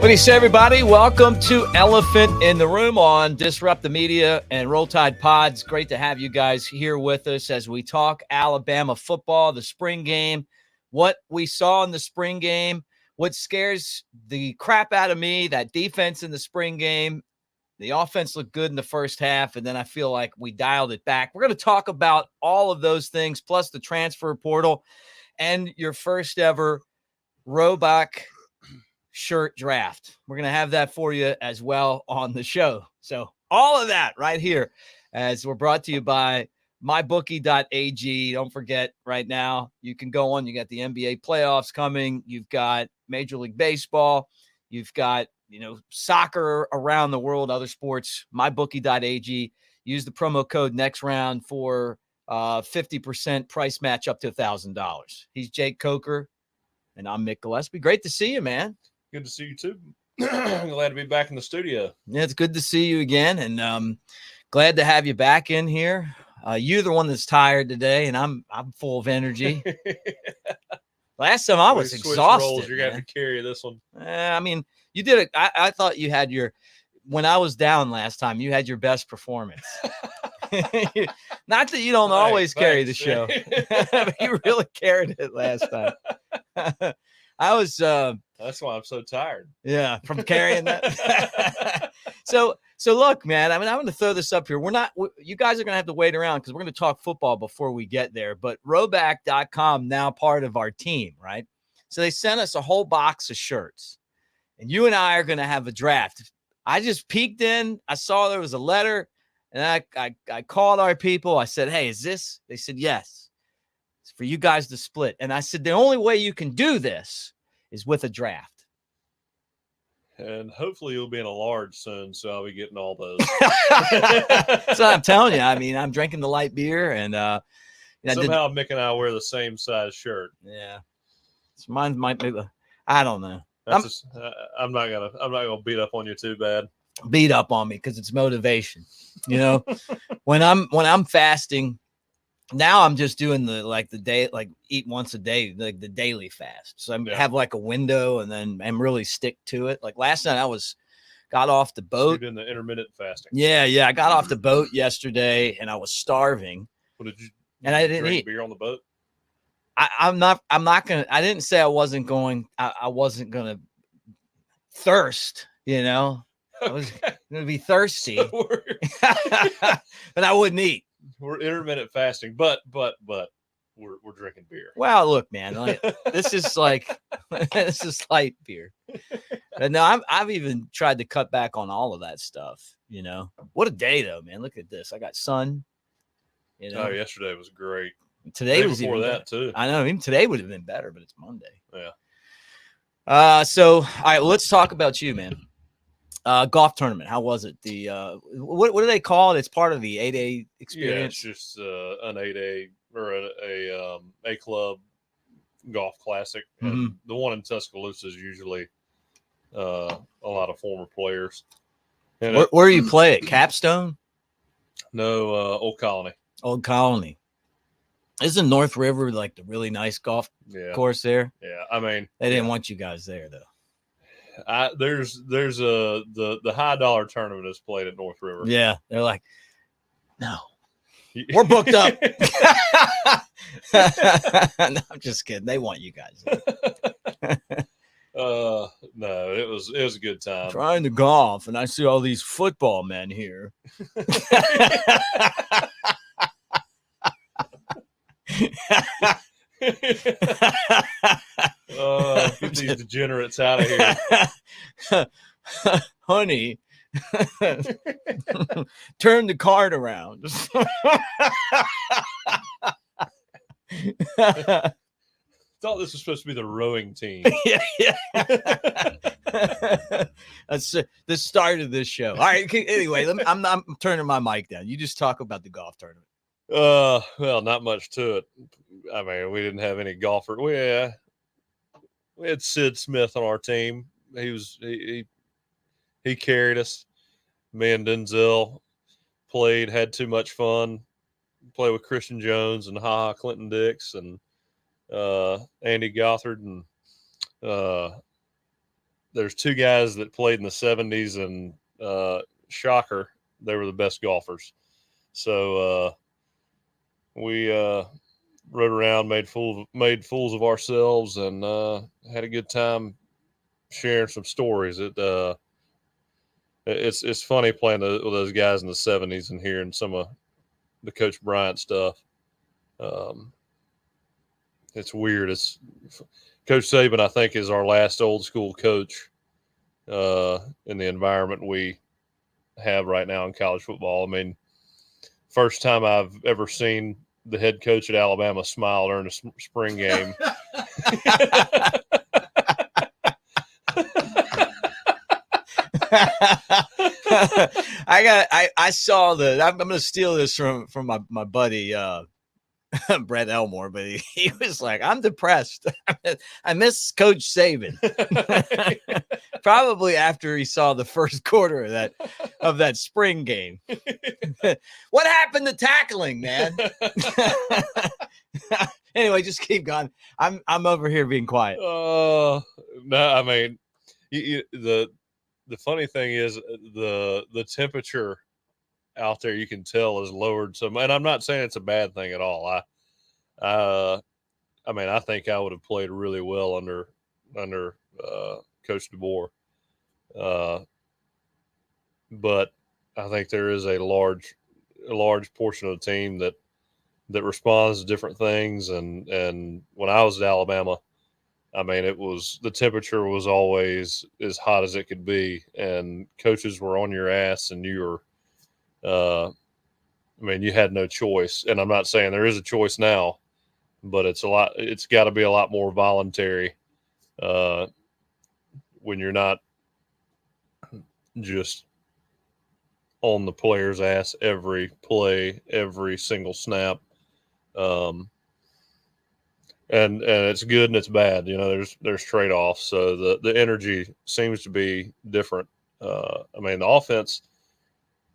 What do you say, everybody? Welcome to Elephant in the Room on Disrupt the Media and Roll Tide Pods. Great to have you guys here with us as we talk Alabama football, the spring game, what we saw in the spring game, what scares the crap out of me, that defense in the spring game. The offense looked good in the first half, and then I feel like we dialed it back. We're going to talk about all of those things, plus the transfer portal and your first ever Roebuck shirt draft. We're going to have that for you as well on the show. So all of that right here as we're brought to you by mybookie.ag. Don't forget right now, you can go on. You got the NBA playoffs coming. You've got Major League Baseball. You've got, soccer around the world, other sports, mybookie.ag. Use the promo code next round for 50% price match up to $1,000. He's Jake Coker and I'm Mick Gillispie. Great to see you, man. Good to see you too. Glad to be back in the studio. Yeah, it's good to see you again, and glad to have you back in here. You're the one that's tired today, and I'm full of energy. Last time I was exhausted. Roles, you're gonna have to carry this one. I mean, you did it. I thought you had when I was down last time, you had your best performance. Not that you don't always carry the show, but you really carried it last time. I was. That's why I'm so tired. Yeah, from carrying that. So look, man. I mean, I'm going to throw this up here. You guys are going to have to wait around because we're going to talk football before we get there. But Roebuck.com now part of our team, right? So they sent us a whole box of shirts, and you and I are going to have a draft. I just peeked in. I saw there was a letter, and I called our people. I said, "Hey, is this?" They said, "Yes. It's for you guys to split." And I said, "The only way you can do this is with a draft." And hopefully you'll be in a large soon, so I'll be getting all those. So I'm telling you, I mean, I'm drinking the light beer, and somehow Mick and I wear the same size shirt. Yeah, so mine might be. I don't know. I'm not gonna beat up on you too bad. Beat up on me because it's motivation. When I'm fasting. Now I'm just doing the day, like eat once a day, like the daily fast. So I have like a window and then I'm really stick to it. Like last night got off the boat. You're doing the intermittent fasting. Yeah. I got off the boat yesterday and I was starving. What did you? And I didn't drink eat beer on the boat. I'm not gonna. I didn't say I wasn't going. I wasn't gonna thirst. I was gonna be thirsty, but I wouldn't eat. We're intermittent fasting, but we're drinking beer. Well, look, man, this is light beer. But no, I've even tried to cut back on all of that stuff. What a day though, man. Look at this. I got sun. Oh, yesterday was great. Today was before even that better. too. I know. Even today would have been better, but it's Monday. Yeah. So all right, let's talk about you, man. Golf tournament. How was it? The what do they call it? It's part of the 8A experience. Yeah, it's just an 8A or a club golf classic. And the one in Tuscaloosa is usually a lot of former players. And where do you play it? Capstone? No, Old Colony. Old Colony. Isn't North River like the really nice golf course there? Yeah, I mean they didn't want you guys there though. There's the high dollar tournament is played at North River. Yeah, they're like, no, we're booked up. No, I'm just kidding. They want you guys there. No, it was a good time. Trying to golf, and I see all these football men here. Get these degenerates out of here. Honey, turn the card around. Thought this was supposed to be the rowing team. Yeah. That's the start of this show. All right. Anyway, I'm turning my mic down. You just talk about the golf tournament. Well, not much to it. I mean, we didn't have any golfer. We had Sid Smith on our team. He carried us. Me and Denzel played, had too much fun. Played with Christian Jones and Clinton Dix and Andy Gothard and there's two guys that played in the 70s, and shocker, they were the best golfers. So we rode around, made fools of ourselves, and had a good time sharing some stories. It's funny playing with those guys in the 70s and hearing some of the Coach Bryant stuff. It's weird. It's Coach Saban, I think, is our last old school coach in the environment we have right now in college football. I mean, first time I've ever seen the head coach at Alabama smile during a spring game. I saw that. I'm going to steal this from my buddy Brett Elmore, but he was like, I'm depressed. I miss Coach Saban. Probably after he saw the first quarter of that spring game. What happened to tackling, man? Anyway, just keep going. I'm over here being quiet. No, I mean, the funny thing is the temperature out there, you can tell, is lowered some, and I'm not saying it's a bad thing at all. I mean, I think I would have played really well under Coach DeBoer, but I think there is a large portion of the team that responds to different things, and when I was at Alabama, I mean, the temperature was always as hot as it could be, and coaches were on your ass, and you were, I mean, you had no choice. And I'm not saying there is a choice now, but it's got to be a lot more voluntary when you're not just on the player's ass every play, every single snap. And it's good and it's bad. You know, there's trade-offs. So the energy seems to be different. I mean, the offense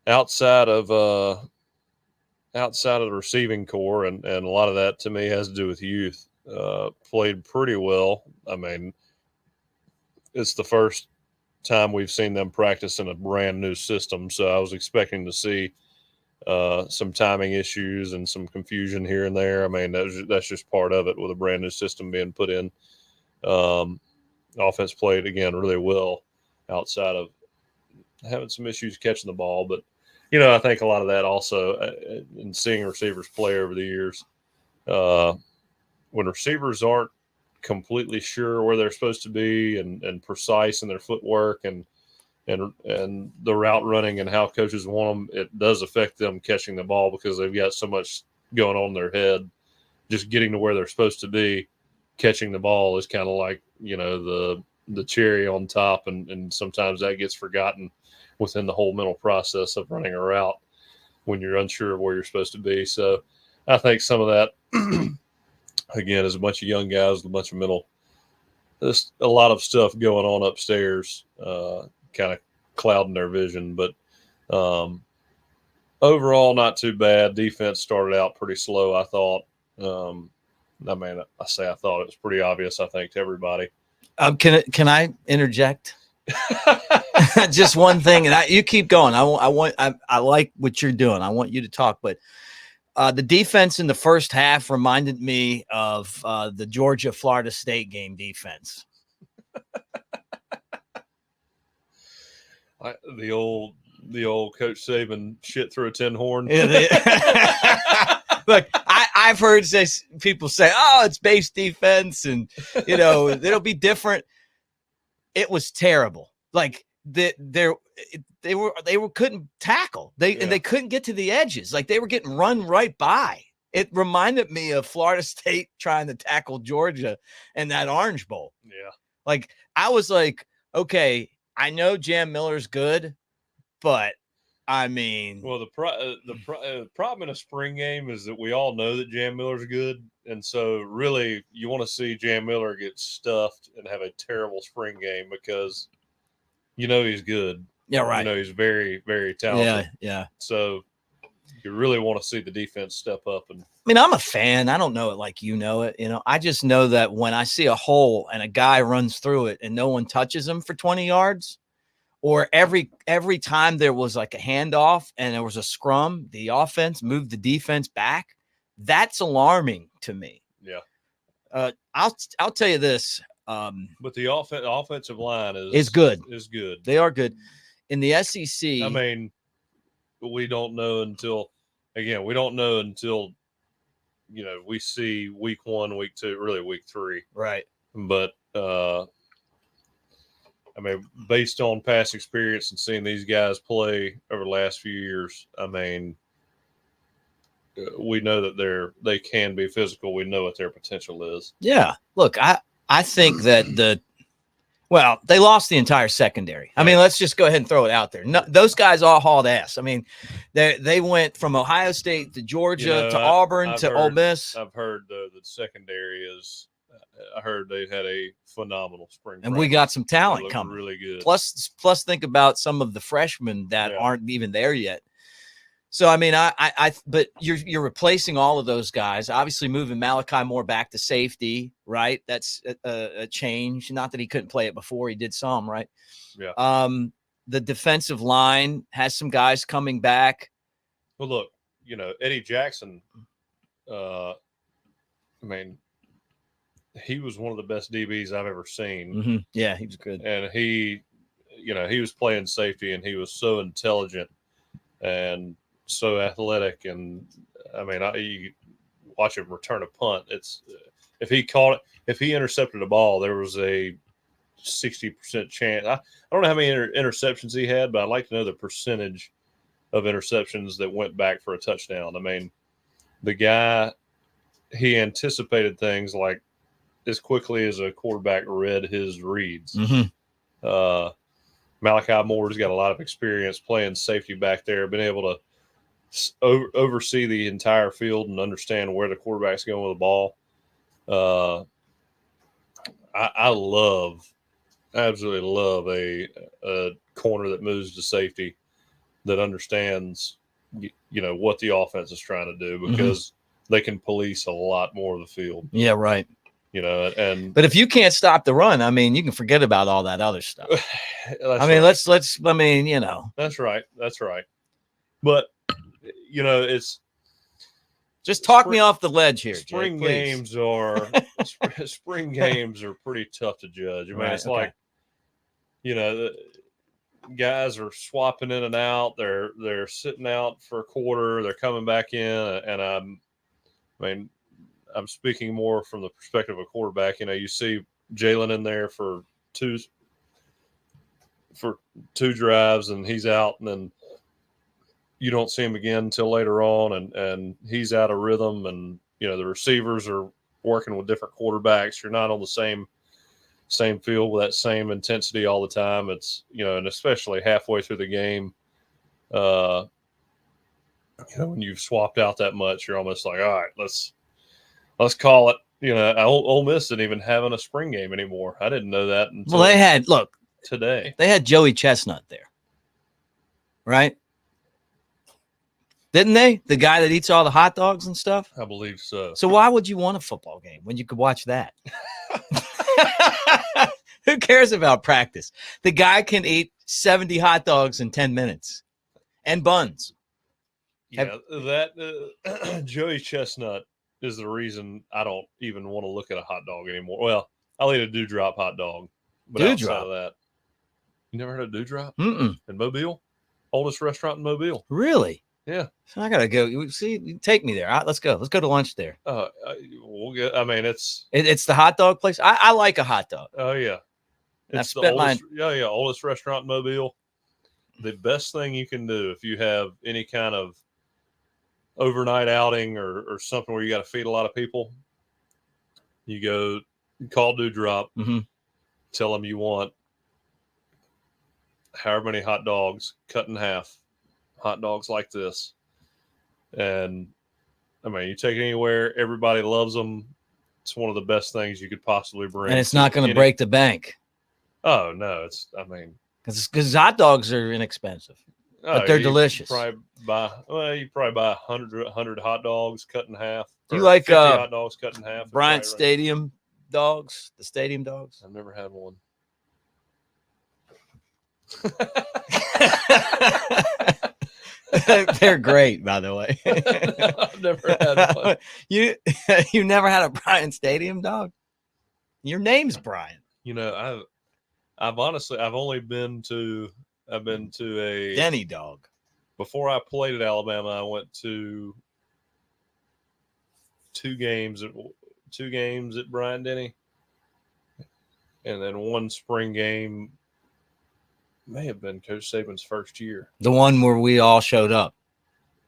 outside of the receiving core, and a lot of that to me has to do with youth, played pretty well. I mean, it's the first time we've seen them practice in a brand new system, so I was expecting to see some timing issues and some confusion here and there. I mean, that's just part of it with a brand new system being put in. Offense played, again, really well outside of having some issues catching the ball. But, you know, I think a lot of that also in seeing receivers play over the years, when receivers aren't completely sure where they're supposed to be and precise in their footwork and the route running and how coaches want them, it does affect them catching the ball because they've got so much going on in their head. Just getting to where they're supposed to be, catching the ball is kind of like, you know, the cherry on top, and sometimes that gets forgotten within the whole mental process of running a route when you're unsure of where you're supposed to be. So I think some of that, again, is a bunch of young guys, a bunch of mental, there's a lot of stuff going on upstairs, kind of clouding their vision. But overall, not too bad. Defense started out pretty slow, I thought. I mean, I thought it was pretty obvious, I think, to everybody. Can I interject? Just one thing, and you keep going. I like what you're doing. I want you to talk, but the defense in the first half reminded me of the Georgia-Florida State game defense. The old Coach Saban shit through a tin horn. Look, I've heard people say, "Oh, it's base defense, and you know it'll be different." It was terrible. Like they couldn't tackle. And they couldn't get to the edges. Like they were getting run right by. It reminded me of Florida State trying to tackle Georgia in that Orange Bowl. Yeah, like I was like, okay, I know Jam Miller's good, but I mean, well, the problem in a spring game is that we all know that Jam Miller's good, and so really you want to see Jam Miller get stuffed and have a terrible spring game because you know he's good. Yeah, right. You know he's very, very talented. Yeah. So you really want to see the defense step up. And I mean, I'm a fan. I don't know it like you know it. I just know that when I see a hole and a guy runs through it and no one touches him for 20 yards, or every time there was like a handoff and there was a scrum, the offense moved the defense back. That's alarming to me. Yeah. I'll tell you this. But the offensive line is good. Is good. They are good. In the SEC, I mean, we don't know until we see week 1, week 2, really week 3. Right. But I mean, based on past experience and seeing these guys play over the last few years, I mean, we know that they can be physical. We know what their potential is. Yeah. Look, I think that they lost the entire secondary. I mean, let's just go ahead and throw it out there. No, those guys all hauled ass. I mean, they went from Ohio State to Georgia to Auburn to Ole Miss. I've heard the secondary is. I heard they had a phenomenal spring, and we got some talent coming. Really good. Plus, think about some of the freshmen that aren't even there yet. So I mean, but you're replacing all of those guys. Obviously, moving Malachi Moore back to safety, right? That's a change. Not that he couldn't play it before; he did some, right? Yeah. The defensive line has some guys coming back. Well, look, Eddie Jackson. I mean, he was one of the best DBs I've ever seen. Mm-hmm. Yeah, he was good, and he was playing safety, and he was so intelligent and so athletic. And I mean, you watch him return a punt. It's if he intercepted a ball, there was a 60% chance. I don't know how many interceptions he had, but I'd like to know the percentage of interceptions that went back for a touchdown. I mean, the guy, he anticipated things like as quickly as a quarterback read his reads. Mm-hmm. Malachi Moore's got a lot of experience playing safety back there, been able to oversee the entire field and understand where the quarterback's going with the ball. I absolutely love a corner that moves to safety that understands, what the offense is trying to do, because they can police a lot more of the field. Yeah, right. But if you can't stop the run, I mean, you can forget about all that other stuff. That's right. But it's just talk me off the ledge here. Spring games are pretty tough to judge. I mean, it's like, the guys are swapping in and out. They're sitting out for a quarter. They're coming back in, and I'm speaking more from the perspective of a quarterback. You see Jalen in there for two drives, and he's out, and then you don't see him again until later on, and he's out of rhythm, and the receivers are working with different quarterbacks. You're not on the same field with that same intensity all the time. It's and especially halfway through the game, when you've swapped out that much, you're almost like, all right, let's call it. Ole Miss isn't even having a spring game anymore. I didn't know that until today. They had Joey Chestnut there, right? Didn't they? The guy that eats all the hot dogs and stuff? I believe so. So why would you want a football game when you could watch that? Who cares about practice? The guy can eat 70 hot dogs in 10 minutes and buns. Yeah, Joey Chestnut is the reason I don't even want to look at a hot dog anymore. Well, I'll eat a Dewdrop hot dog. But outside of that, you never heard of Dewdrop? In Mobile? Oldest restaurant in Mobile. Really? Yeah. So I got to go. See, take me there. All right, let's go. Let's go to lunch there. We'll get, I mean, it's the hot dog place. I like a hot dog. Oh, yeah. It's the oldest, oldest restaurant in Mobile. The best thing you can do if you have any kind of overnight outing or something where you got to feed a lot of people, you call Dewdrop, tell them you want however many hot dogs cut in half, hot dogs like this. And I mean, you take it anywhere, everybody loves them. It's one of the best things you could possibly bring. And it's not going to break the bank. Oh, no. Because hot dogs are inexpensive. but they're delicious. You probably buy 100 hot dogs cut in half. Do you like 50 hot dogs cut in half? Bryant Stadium dogs? The stadium dogs? I've never had one. They're great, by the way. No, I've never had one. You never had a Bryant Stadium dog? Your name's Bryant. I've only been to a Denny dog. Before I played at Alabama, I went to two games at Bryant Denny, and then one spring game. May have been Coach Saban's first year. The one where we all showed up.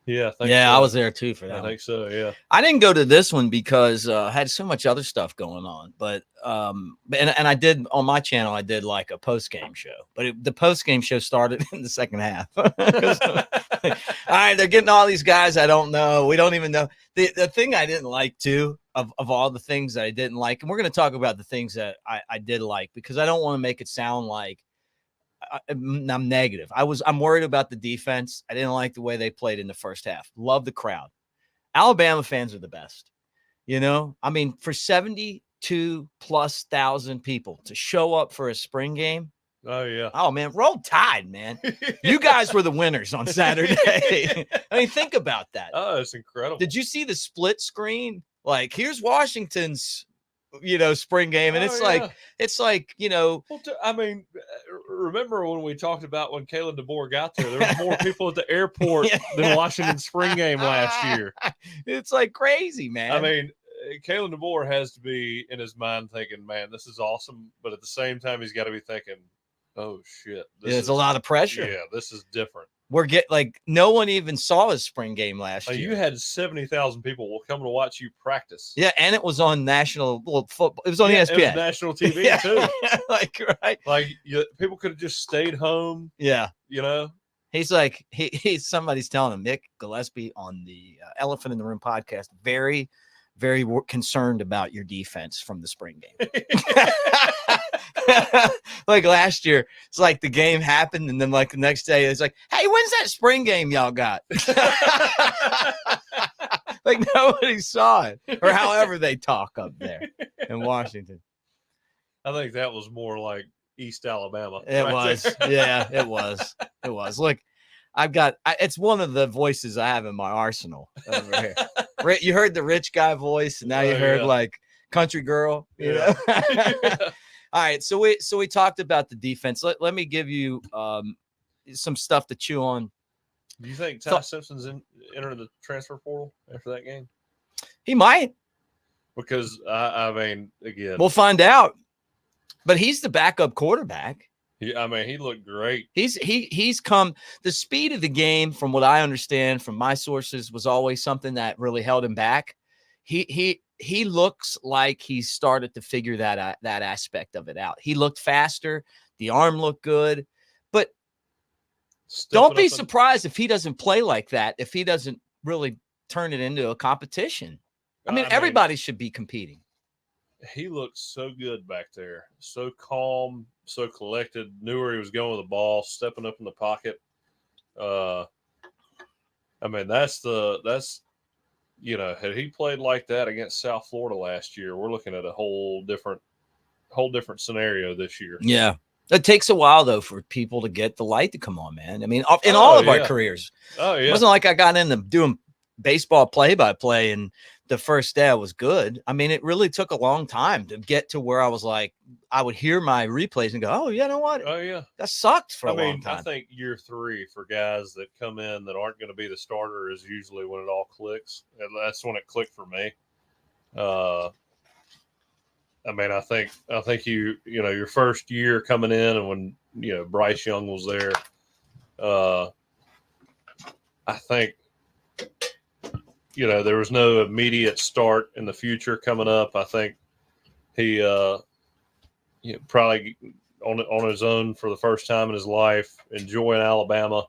Yeah, I think so. I was there too for that. I think so. Yeah, I didn't go to this one because I had so much other stuff going on. But and I did on my channel. I did like a post game show, but the post game show started in the second half. All right, they're getting all these guys I don't know. We don't even know the thing I didn't like too. Of all the things that I didn't like, and we're going to talk about the things that I did like because I don't want to make it sound like I'm negative. I'm worried about the defense. I didn't like the way they played in the first half. Love the crowd. Alabama fans are the best. I mean, for 72,000+ people to show up for a spring game. Oh yeah. Oh man, roll tide, man. You guys were the winners on Saturday. I mean, think about that. Oh, it's incredible. Did you see the split screen? Like, here's Washington's spring game, and it's like well, I mean, remember when we talked about when Kalen DeBoer got there was more people at the airport than Washington's spring game last year. It's like crazy, man. I mean, Kalen DeBoer has to be in his mind thinking, man, this is awesome, but at the same time he's got to be thinking, oh shit, there's a lot of pressure. Yeah, this is different. No one even saw his spring game last year. You had 70,000 people come to watch you practice. Yeah, and it was on national football. It was on ESPN. It was national TV too. Right. Like people could have just stayed home. Yeah. He's like somebody's telling him, Mick Gillispie on the Elephant in the Room podcast, very, very concerned about your defense from the spring game. Like last year, it's like the game happened, and then like the next day, it's like, hey, when's that spring game y'all got? Like nobody saw it, or however they talk up there in Washington. I think that was more like East Alabama. It was. Yeah, it was. It was. Look, it's one of the voices I have in my arsenal over here. You heard the rich guy voice, and now you heard like country girl. You know? All right, so we talked about the defense. Let me give you some stuff to chew on. Do you think Ty Simpson's entering the transfer portal after that game? He might. Because I mean, again, we'll find out. But he's the backup quarterback. I mean, he looked great. He's come. The speed of the game, from what I understand from my sources, was always something that really held him back. He looks like he started to figure that aspect of it out. He looked faster. The arm looked good. But don't be surprised if he doesn't play like that, if he doesn't really turn it into a competition. I mean, everybody should be competing. He looked so good back there. So calm, so collected, knew where he was going with the ball, stepping up in the pocket. I mean, that's had he played like that against South Florida last year, we're looking at a whole different scenario this year. Yeah. It takes a while, though, for people to get the light to come on, man. I mean, in all of our careers. Oh, yeah. It wasn't like I got into doing baseball play-by-play and the first day I was good. I mean, it really took a long time to get to where I was like, I would hear my replays and go, oh, you know what? Oh, yeah. That sucked for a long time. I think year 3 for guys that come in that aren't going to be the starter is usually when it all clicks. And that's when it clicked for me. I mean, I think your first year coming in and when, Bryce Young was there, I think, there was no immediate start in the future coming up. I think he probably on his own for the first time in his life, enjoying Alabama.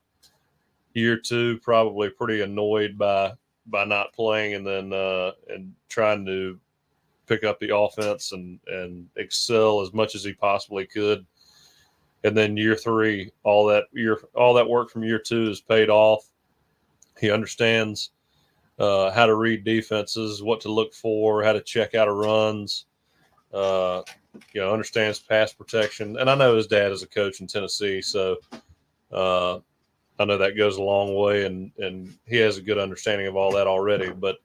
Year 2, probably pretty annoyed by not playing, and then and trying to pick up the offense and excel as much as he possibly could. And then year 3, all that work from year 2 is paid off. He understands how to read defenses, what to look for, how to check out of runs. Understands pass protection. And I know his dad is a coach in Tennessee, so I know that goes a long way, and he has a good understanding of all that already. But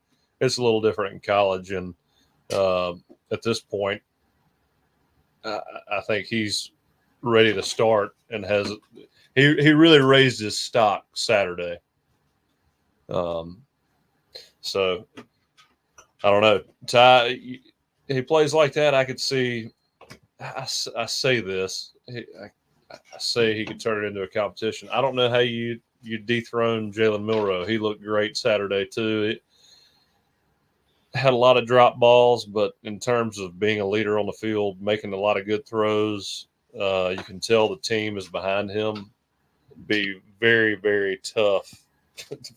it's a little different in college, and at this point, I think he's ready to start and he really raised his stock Saturday. So I don't know. Ty, he plays like that. I could see. I say this. I say he could turn it into a competition. I don't know how you dethrone Jalen Milroe. He looked great Saturday too. It had a lot of drop balls, but in terms of being a leader on the field, making a lot of good throws, you can tell the team is behind him. It'd be very, very tough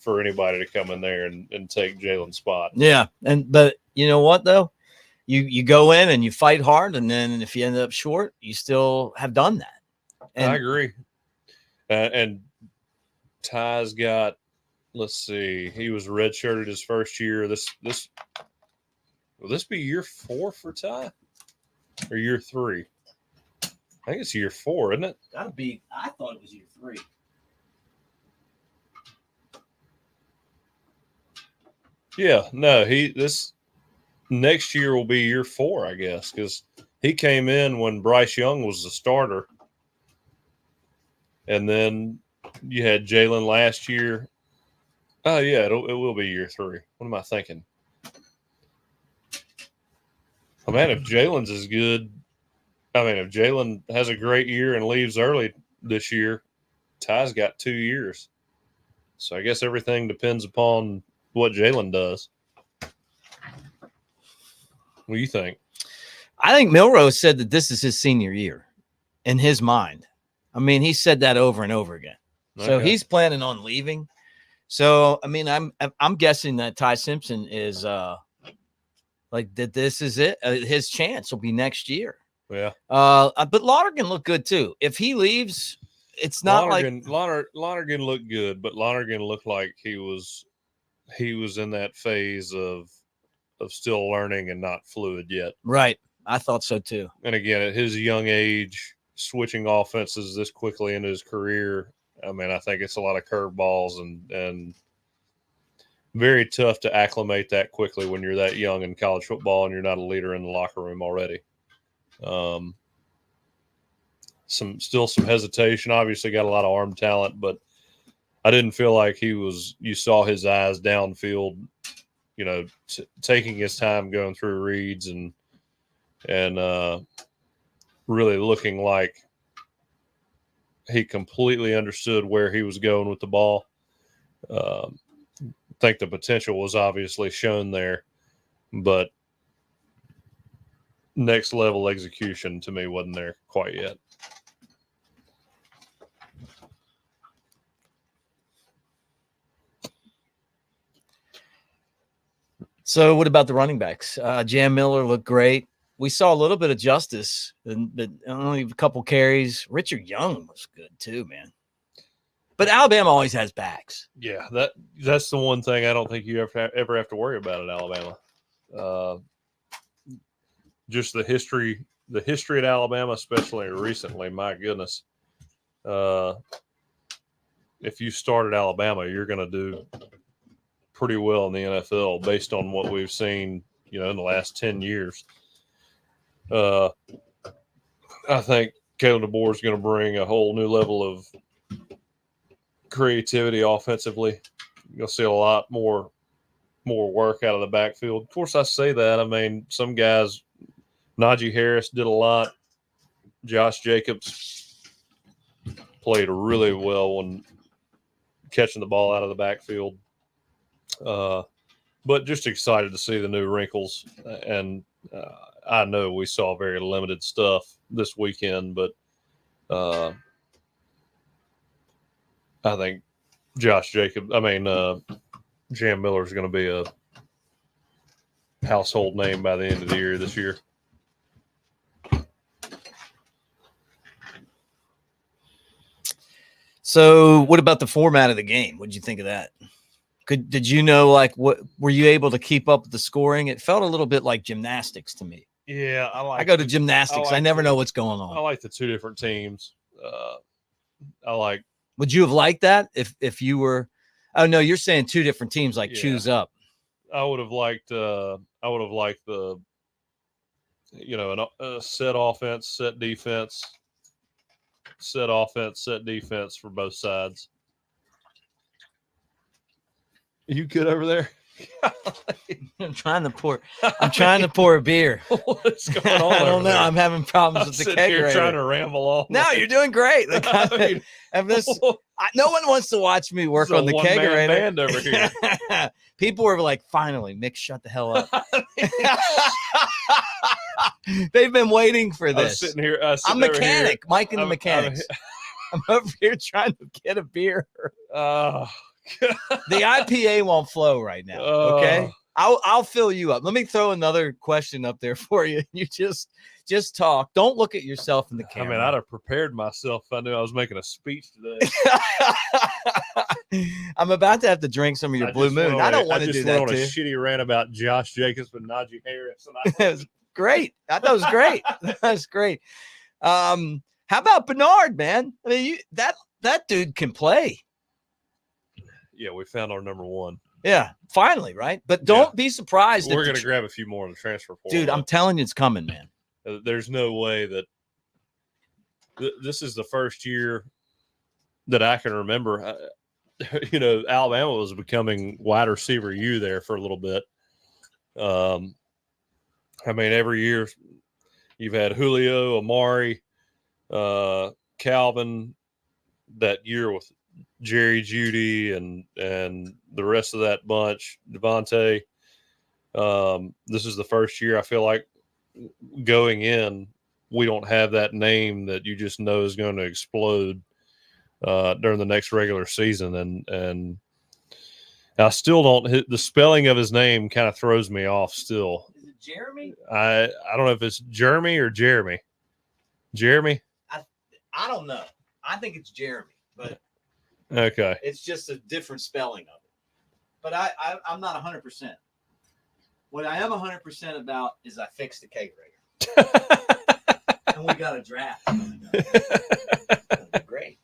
for anybody to come in there and take Jalen's spot. Yeah, but you know what though? You go in and you fight hard, and then if you end up short, you still have done that. And I agree. And Ty's got, let's see, he was redshirted his first year. Will this be year 4 for Ty? Or year 3? I think it's year 4, isn't it? That'd be. I thought it was year 3. Yeah, no, this next year will be year 4, I guess, because he came in when Bryce Young was the starter. And then you had Jalen last year. Oh, yeah, it will be year 3. What am I thinking? Oh, man, if Jalen's as good, if Jalen has a great year and leaves early this year, Ty's got 2 years. So I guess everything depends upon what Jalen does. What do you think? I think Milroe said that this is his senior year in his mind. I mean, he said that over and over again. So he's planning on leaving. So, I mean, I'm guessing that Ty Simpson is like that. This is it. His chance will be next year. Yeah. But Lonergan looked good too. If he leaves, it's not Lonergan looked good, but Lonergan looked like he was in that phase of still learning and not fluid yet. Right. I thought so too. And again, at his young age, switching offenses this quickly into his career, I think it's a lot of curveballs and very tough to acclimate that quickly when you're that young in college football and you're not a leader in the locker room already. Some hesitation. Obviously got a lot of arm talent, but I didn't feel like you saw his eyes downfield, taking his time going through reads and really looking like he completely understood where he was going with the ball. I think the potential was obviously shown there, but next level execution to me wasn't there quite yet. So what about the running backs? Jam Miller looked great. We saw a little bit of Justice, but only a couple carries. Richard Young was good too, man. But Alabama always has backs. Yeah, that's the one thing I don't think you ever have to worry about at Alabama. Just the history at Alabama, especially recently. My goodness, if you start at Alabama, you're going to do pretty well in the NFL based on what we've seen, in the last 10 years. I think Kalen DeBoer is going to bring a whole new level of creativity offensively. You'll see a lot more work out of the backfield. Of course, I say that. Some guys, Najee Harris did a lot. Josh Jacobs played really well when catching the ball out of the backfield. But just excited to see the new wrinkles. And I know we saw very limited stuff this weekend, but I think Jam Miller is going to be a household name by the end of the year this year. So what about the format of the game? What did you think of that? Did you know, like, what were you able to keep up with the scoring? It felt a little bit like gymnastics to me. Yeah, I go to gymnastics. I never know what's going on. I like the two different teams. I like. Would you have liked that if you were? Oh no, you're saying two different teams, like choose up. I would have liked the, a set offense, set defense, set defense for both sides. You good over there? I'm trying to pour a beer. What's going on? I don't know. I'm having problems with the kegerator. You're trying to ramble on. No, you're doing great. No one wants to watch me work on the kegerator. Band over here. People were like, "Finally, Mick, shut the hell up." They've been waiting for this. Sitting here. I'm mechanic, Mike and the mechanics. I'm over here trying to get a beer. The IPA won't flow right now. Okay, I'll fill you up. Let me throw another question up there for you. You just talk. Don't look at yourself in the camera. I mean, I'd have prepared myself if I knew I was making a speech today. I'm about to have to drink some of your Blue Moon. I don't want to do that. I just went on a shitty rant about Josh Jacobs and Najee Harris. It was great. I thought it was great. That was great. How about Bernard, man? I mean, that dude can play. Yeah, we found our number one. Yeah, finally, right? But don't be surprised. We're going to grab a few more in the transfer portal. Dude, I'm telling you, it's coming, man. There's no way that this is the first year that I can remember. Alabama was becoming wide receiver U there for a little bit. I mean, every year you've had Julio, Amari, Calvin, that year with Jerry Jeudy and the rest of that bunch, Devontae. This is the first year I feel like going in, we don't have that name that you just know is going to explode during the next regular season. And I still don't. The spelling of his name kind of throws me off still. Is it Jeremy? I don't know if it's Jeremy or Jeremy. Jeremy? I don't know. I think it's Jeremy, but okay, it's just a different spelling of it. But I'm not 100%. What I am 100% about is I fixed the kegerator. And we got a draft. That'd be great.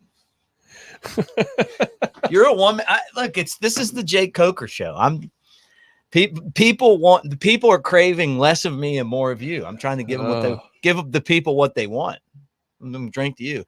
You're a woman. Look, this is the Jake Coker show. People are craving less of me and more of you. I'm trying to give the people what they want. I'm gonna drink to you.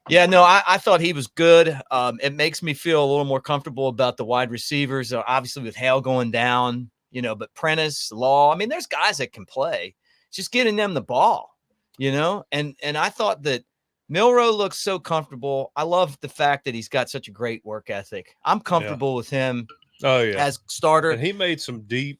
Yeah, no, I thought he was good. It makes me feel a little more comfortable about the wide receivers. Obviously, with Hale going down, but Prentice, Law. I mean, there's guys that can play. It's just getting them the ball, And I thought that Milroe looks so comfortable. I love the fact that he's got such a great work ethic. I'm comfortable with him. Oh yeah, as starter. And he made some deep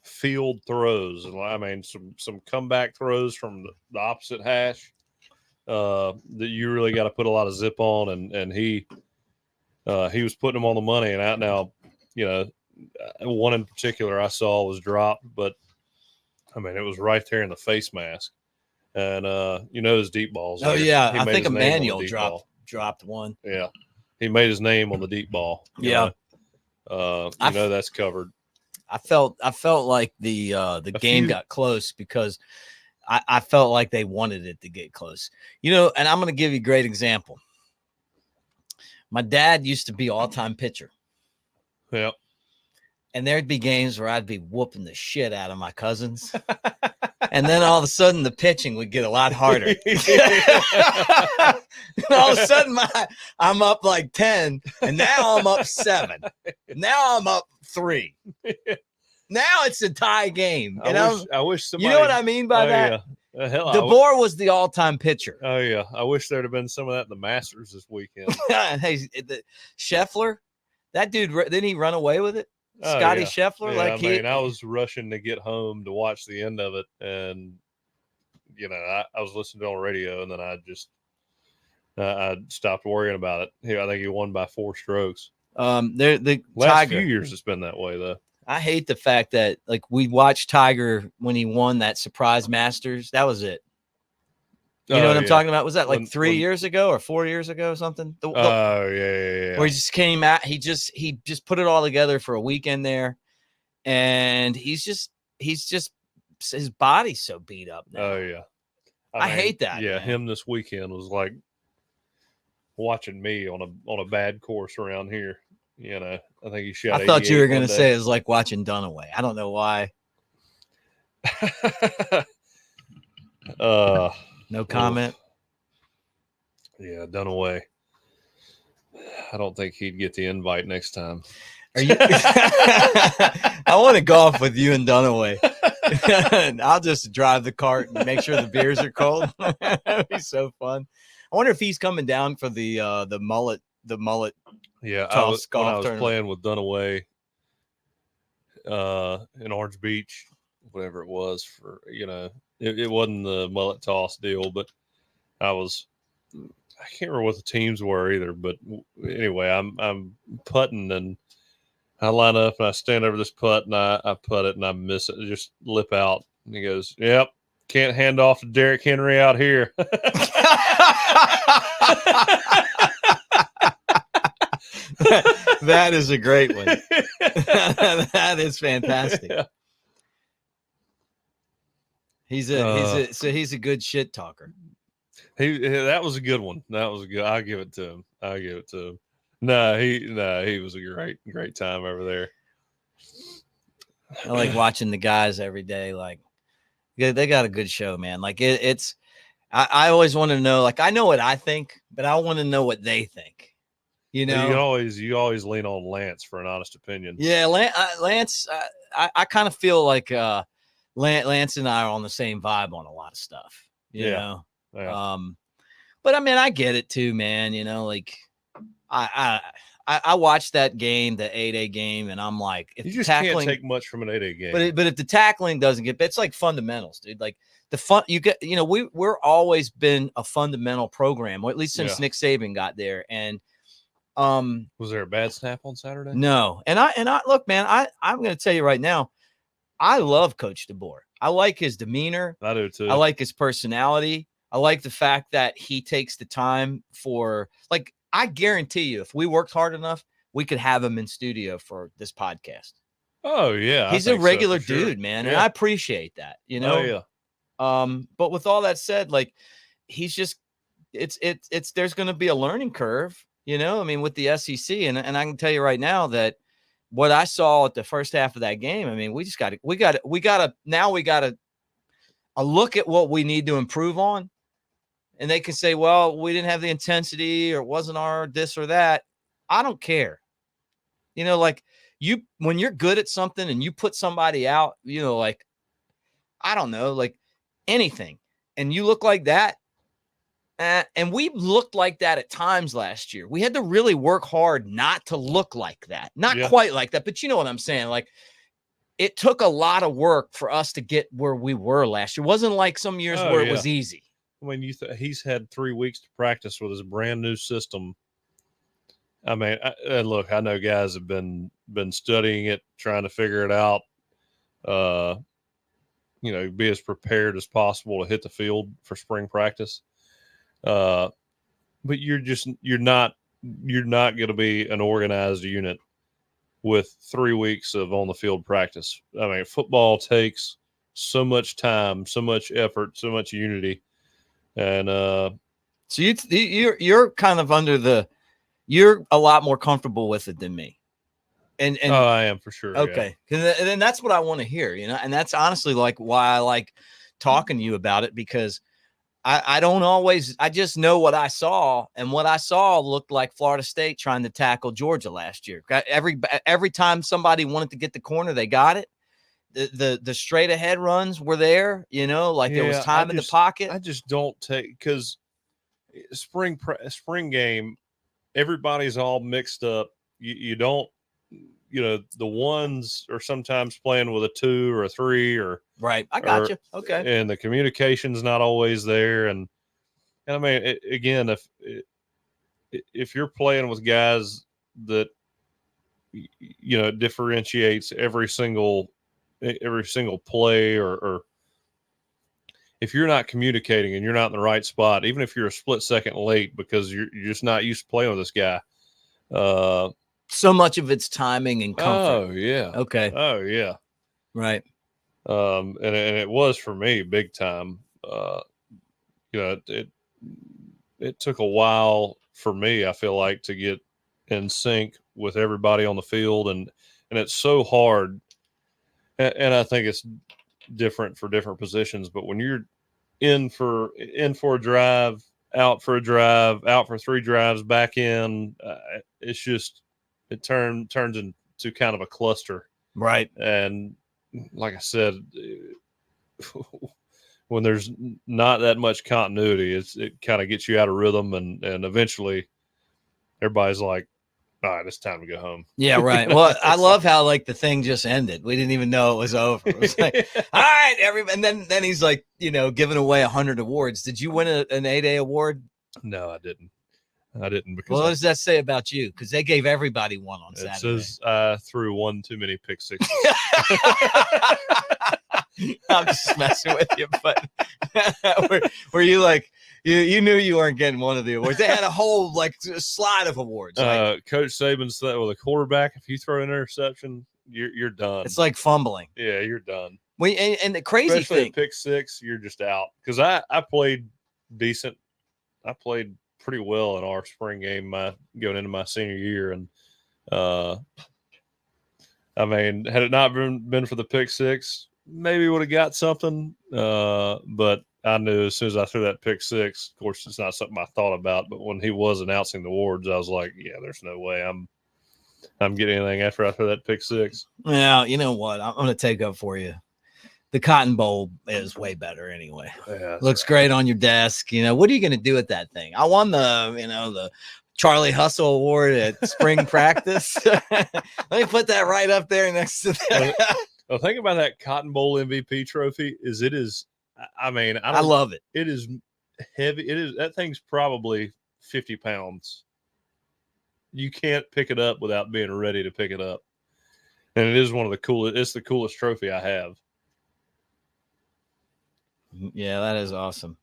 field throws. I mean, some comeback throws from the opposite hash that you really got to put a lot of zip on. And he was putting them on the money. And out now, one in particular I saw was dropped, but I mean, it was right there in the face mask. And his deep balls. Oh yeah, I think Emmanuel dropped one. Yeah, he made his name on the deep ball. Yeah, that's covered. I felt like the game got close because I felt like they wanted it to get close. And I'm going to give you a great example. My dad used to be all-time pitcher. Yeah. And there'd be games where I'd be whooping the shit out of my cousins. And then all of a sudden the pitching would get a lot harder. All of a sudden I'm up like 10, and now I'm up 7. Now I'm up 3. Now it's a tie game. I wish somebody. You know what I mean by that? Yeah. DeBoer was the all-time pitcher. Oh yeah, I wish there'd have been some of that in the Masters this weekend. Hey, Scheffler, that dude, didn't he run away with it? Scotty Scheffler, I was rushing to get home to watch the end of it, and I was listening to it on the radio, and then I stopped worrying about it. I think he won by 4 strokes. The last few years it's been that way though. I hate the fact that we watched Tiger when he won that surprise Masters. That was it. You know what I'm yeah. talking about? Was that like When 3 years ago or 4 years ago or something? Oh yeah. Where he just came out, he just put it all together for a weekend there, and he's just his body's so beat up now. Oh yeah. I mean, hate that. Yeah, man. him this weekend was like watching me on a bad course around here. You know, I think he shot. I thought you were 88 going one to day. say it was like watching Dunaway. I don't know why. No comment. Yeah, Dunaway. I don't think he'd get the invite next time. Are you? I want to golf with you and Dunaway. I'll just drive the cart and make sure the beers are cold. That'd be so fun. I wonder if he's coming down for the mullet. Yeah, toss when I golf was tournament. playing with Dunaway in Orange Beach, whatever it was for, it wasn't the mullet toss deal, but I can't remember what the teams were either. But anyway, I'm putting and I line up and I stand over this putt and I putt it and I miss it, just lip out. And he goes, "Yep, can't hand off to Derrick Henry out here." That is a great one. That is fantastic. Yeah. He's a good shit talker. That was a good one. That was a good. I'll give it to him. No, he was a great time over there. I like watching the guys every day. Like, they got a good show, man. Like it's. I always want to know. Like, I know what I think, but I want to know what they think. You know, you always lean on Lance for an honest opinion. Yeah, Lance. I kind of feel like Lance and I are on the same vibe on a lot of stuff. You know. Yeah. But I mean, I get it too, man. You know, like I watched that game, the 8A game, and I'm like, if you just tackling, can't take much from an 8A game. But if the tackling doesn't get, it's like fundamentals, dude. Like the fun you get, we're always been a fundamental program, or at least since Nick Saban got there. And was there a bad snap on Saturday? No. And I look, man, I'm going to tell you right now, I love Coach DeBoer. I like his demeanor. I do too. I like his personality. I like the fact that he takes the time for, like, I guarantee you, if we worked hard enough, we could have him in studio for this podcast. Oh yeah. He's a regular dude, man. Yeah. And I appreciate that, Oh yeah. But with all that said, like, he's just, it's there's going to be a learning curve, I mean, with the SEC. And I can tell you right now that what I saw at the first half of that game, I mean, we got to look at what we need to improve on. And they can say, well, we didn't have the intensity or it wasn't our this or that. I don't care. Like when you're good at something and you put somebody out, like, I don't know, like anything, and you look like that. And we looked like that at times last year. We had to really work hard not to look like that. Not quite like that, but you know what I'm saying? Like, it took a lot of work for us to get where we were last year. It wasn't like some years where it was easy. I mean, he's had 3 weeks to practice with his brand new system. I mean, look, I know guys have been studying it, trying to figure it out. Be as prepared as possible to hit the field for spring practice. But you're not going to be an organized unit with 3 weeks of on the field practice. I mean, football takes so much time, so much effort, so much unity. And so you're kind of you're a lot more comfortable with it than me. And I am for sure. Okay. Yeah. And then that's what I want to hear, and that's honestly like why I like talking to you about it, because I just know what I saw, and what I saw looked like Florida State trying to tackle Georgia last year. Every time somebody wanted to get the corner, they got it. The straight ahead runs were there, there was time in the pocket. I just don't take, because spring game, everybody's all mixed up. You don't, the ones are sometimes playing with a 2 or a 3 or right. I got you. Okay. And the communication's not always there. And I mean, again, if you're playing with guys that, differentiates every single play, or if you're not communicating and you're not in the right spot, even if you're a split second late because you're just not used to playing with this guy. So much of it's timing and comfort. Oh yeah. Okay. Oh yeah. Right. And it was for me big time. It took a while for me, I feel like, to get in sync with everybody on the field, and it's so hard. And I think it's different for different positions, but when you're in for a drive, out for a drive, out for 3 drives, back in, it's just it turns into kind of a cluster, right? And like I said, when there's not that much continuity, it kind of gets you out of rhythm, and eventually everybody's like, all right, it's time to go home. Yeah, right. Well, I love how like the thing just ended. We didn't even know it was over. It was like, all right, everybody. And then he's like, giving away 100 awards. Did you win an 8A award? No, I didn't. Because what does that say about you? Because they gave everybody one on Saturday. It says I threw one too many pick sixes. I'm just messing with you, but were you like you knew you weren't getting one of the awards? They had a whole slide of awards. Coach Saban said, "Well, the quarterback, if you throw an interception, you're done. It's like fumbling. Yeah, you're done. And the crazy especially thing, at pick 6, you're just out." Because I played decent. I played pretty well in our spring game going into my senior year, and I mean, had it not been for the pick 6, maybe would have got something. But I knew as soon as I threw that pick 6, of course, it's not something I thought about, but when he was announcing the awards, I was like, yeah, there's no way I'm getting anything after I threw that pick 6. Well, you know what? I'm going to take up for you. The Cotton Bowl is way better anyway. Yeah, looks great on your desk. What are you going to do with that thing? I won the Charlie Hustle Award at spring practice. Let me put that right up there next to that. The thing about that Cotton Bowl MVP trophy is, I mean, I love it. It is heavy. That thing's probably 50 pounds. You can't pick it up without being ready to pick it up. And it is one of the coolest. It's the coolest trophy I have. Yeah, that is awesome.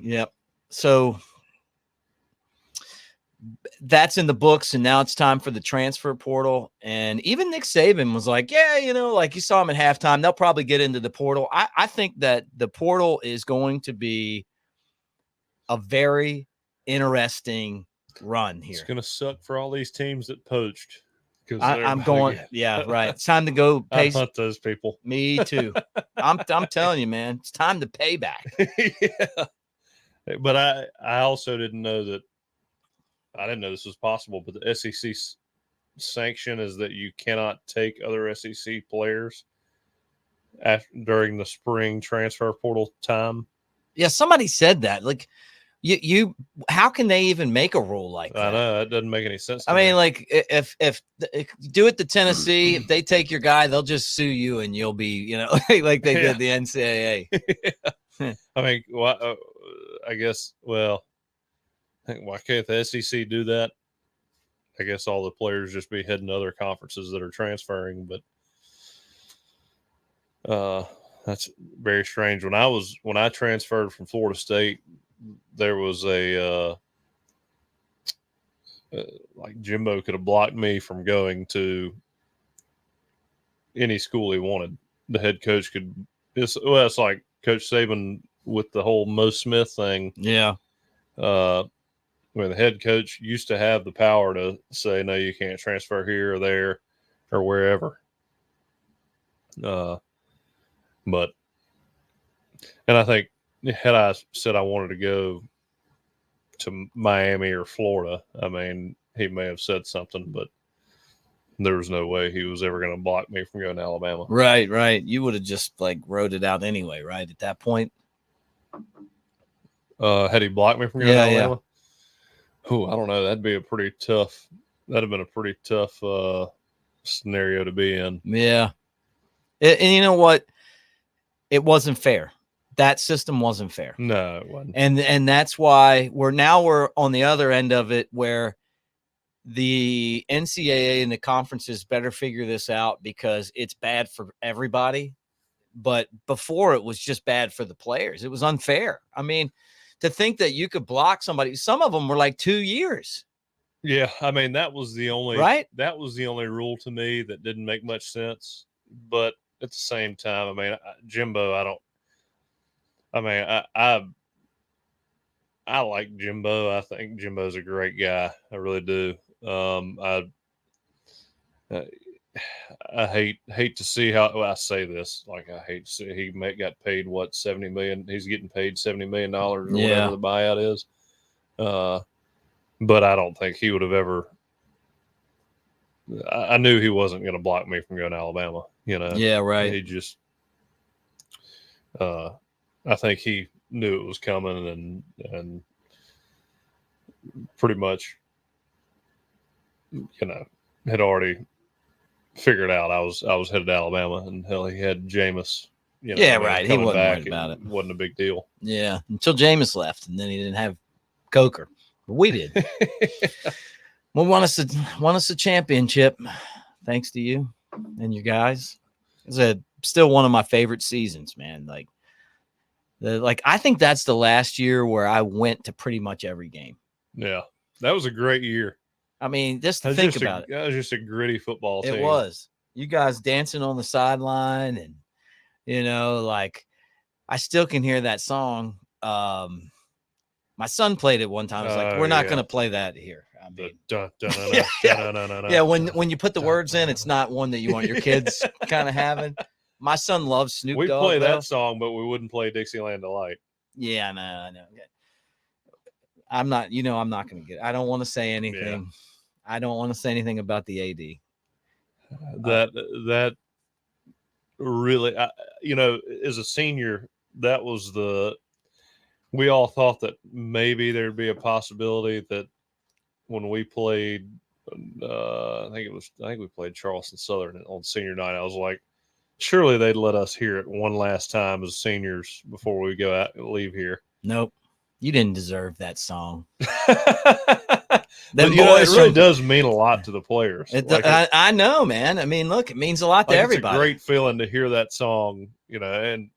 Yep. So that's in the books, and now it's time for the transfer portal. And even Nick Saban was like, yeah, you saw him at halftime. They'll probably get into the portal. I think that the portal is going to be a very interesting run here. It's going to suck for all these teams that poached. I'm going. Yeah, right. It's time to go. I hunt those people. Me too. I'm telling you, man. It's time to pay back. Yeah. But I also didn't know that. I didn't know this was possible. But the SEC sanction is that you cannot take other SEC players during the spring transfer portal time. Yeah, somebody said that. Like, you how can they even make a rule like that? I know, it doesn't make any sense to me. Me. Like, if do it to Tennessee, if they take your guy, they'll just sue you and you'll be, like they did the NCAA. Yeah. I mean, I guess, why can't the SEC do that? I guess all the players just be heading to other conferences that are transferring, but that's very strange. When I transferred from Florida State, there was like Jimbo could have blocked me from going to any school he wanted. The head coach could. It's like Coach Saban with the whole Mo Smith thing. Yeah. When the head coach used to have the power to say, no, you can't transfer here or there or wherever. But I think had I said I wanted to go to Miami or Florida, I mean, he may have said something, but there was no way he was ever going to block me from going to Alabama. Right. You would have just wrote it out anyway, right? At that point. Had he blocked me from going to Alabama? Yeah. Oh, I don't know. That'd have been a pretty tough scenario to be in. Yeah. And you know what? It wasn't fair. That system wasn't fair. No, it wasn't. And that's why we're on the other end of it, where the NCAA and the conferences better figure this out because it's bad for everybody. But before it was just bad for the players. It was unfair. I mean, to think that you could block somebody, some of them were like 2 years. Yeah, I mean that was the only rule to me that didn't make much sense. But at the same time, I mean, Jimbo, I like Jimbo. I think Jimbo's a great guy. I really do. I hate to see how I say this. Like I hate to see he got paid what $70 million. He's getting paid $70 million or whatever the buyout is. But I don't think he would have ever. I knew he wasn't going to block me from going to Alabama. Yeah, right. He just. I think he knew it was coming and pretty much, had already figured out I was headed to Alabama, and hell, he had Jameis. Right. He wasn't back, worried about it. Wasn't a big deal. Yeah, until Jameis left, and then he didn't have Coker. But we did. We won us a championship, thanks to you and you guys. It's still one of my favorite seasons, man. I think that's the last year where I went to pretty much every game. Yeah, that was a great year. I mean, just to think about it. That was just a gritty football team. It was. You guys dancing on the sideline, and I still can hear that song. My son played it one time. I was like, we're not going to play that here. I mean, yeah. When you put the words in, it's not one that you want your kids kind of having. My son loves Snoop Dogg. We play that song, but we wouldn't play Dixieland Delight. Yeah, I know. I'm not going to get. I don't want to say anything. Yeah. I don't want to say anything about the AD. That really, as a senior, that was we all thought that maybe there'd be a possibility that when we played, I think we played Charleston Southern on senior night. I was like, surely they'd let us hear it one last time as seniors before we go out and leave here. Nope. You didn't deserve that song. It really does mean a lot to the players. I know, man. I mean, look, it means a lot to everybody. It's a great feeling to hear that song, and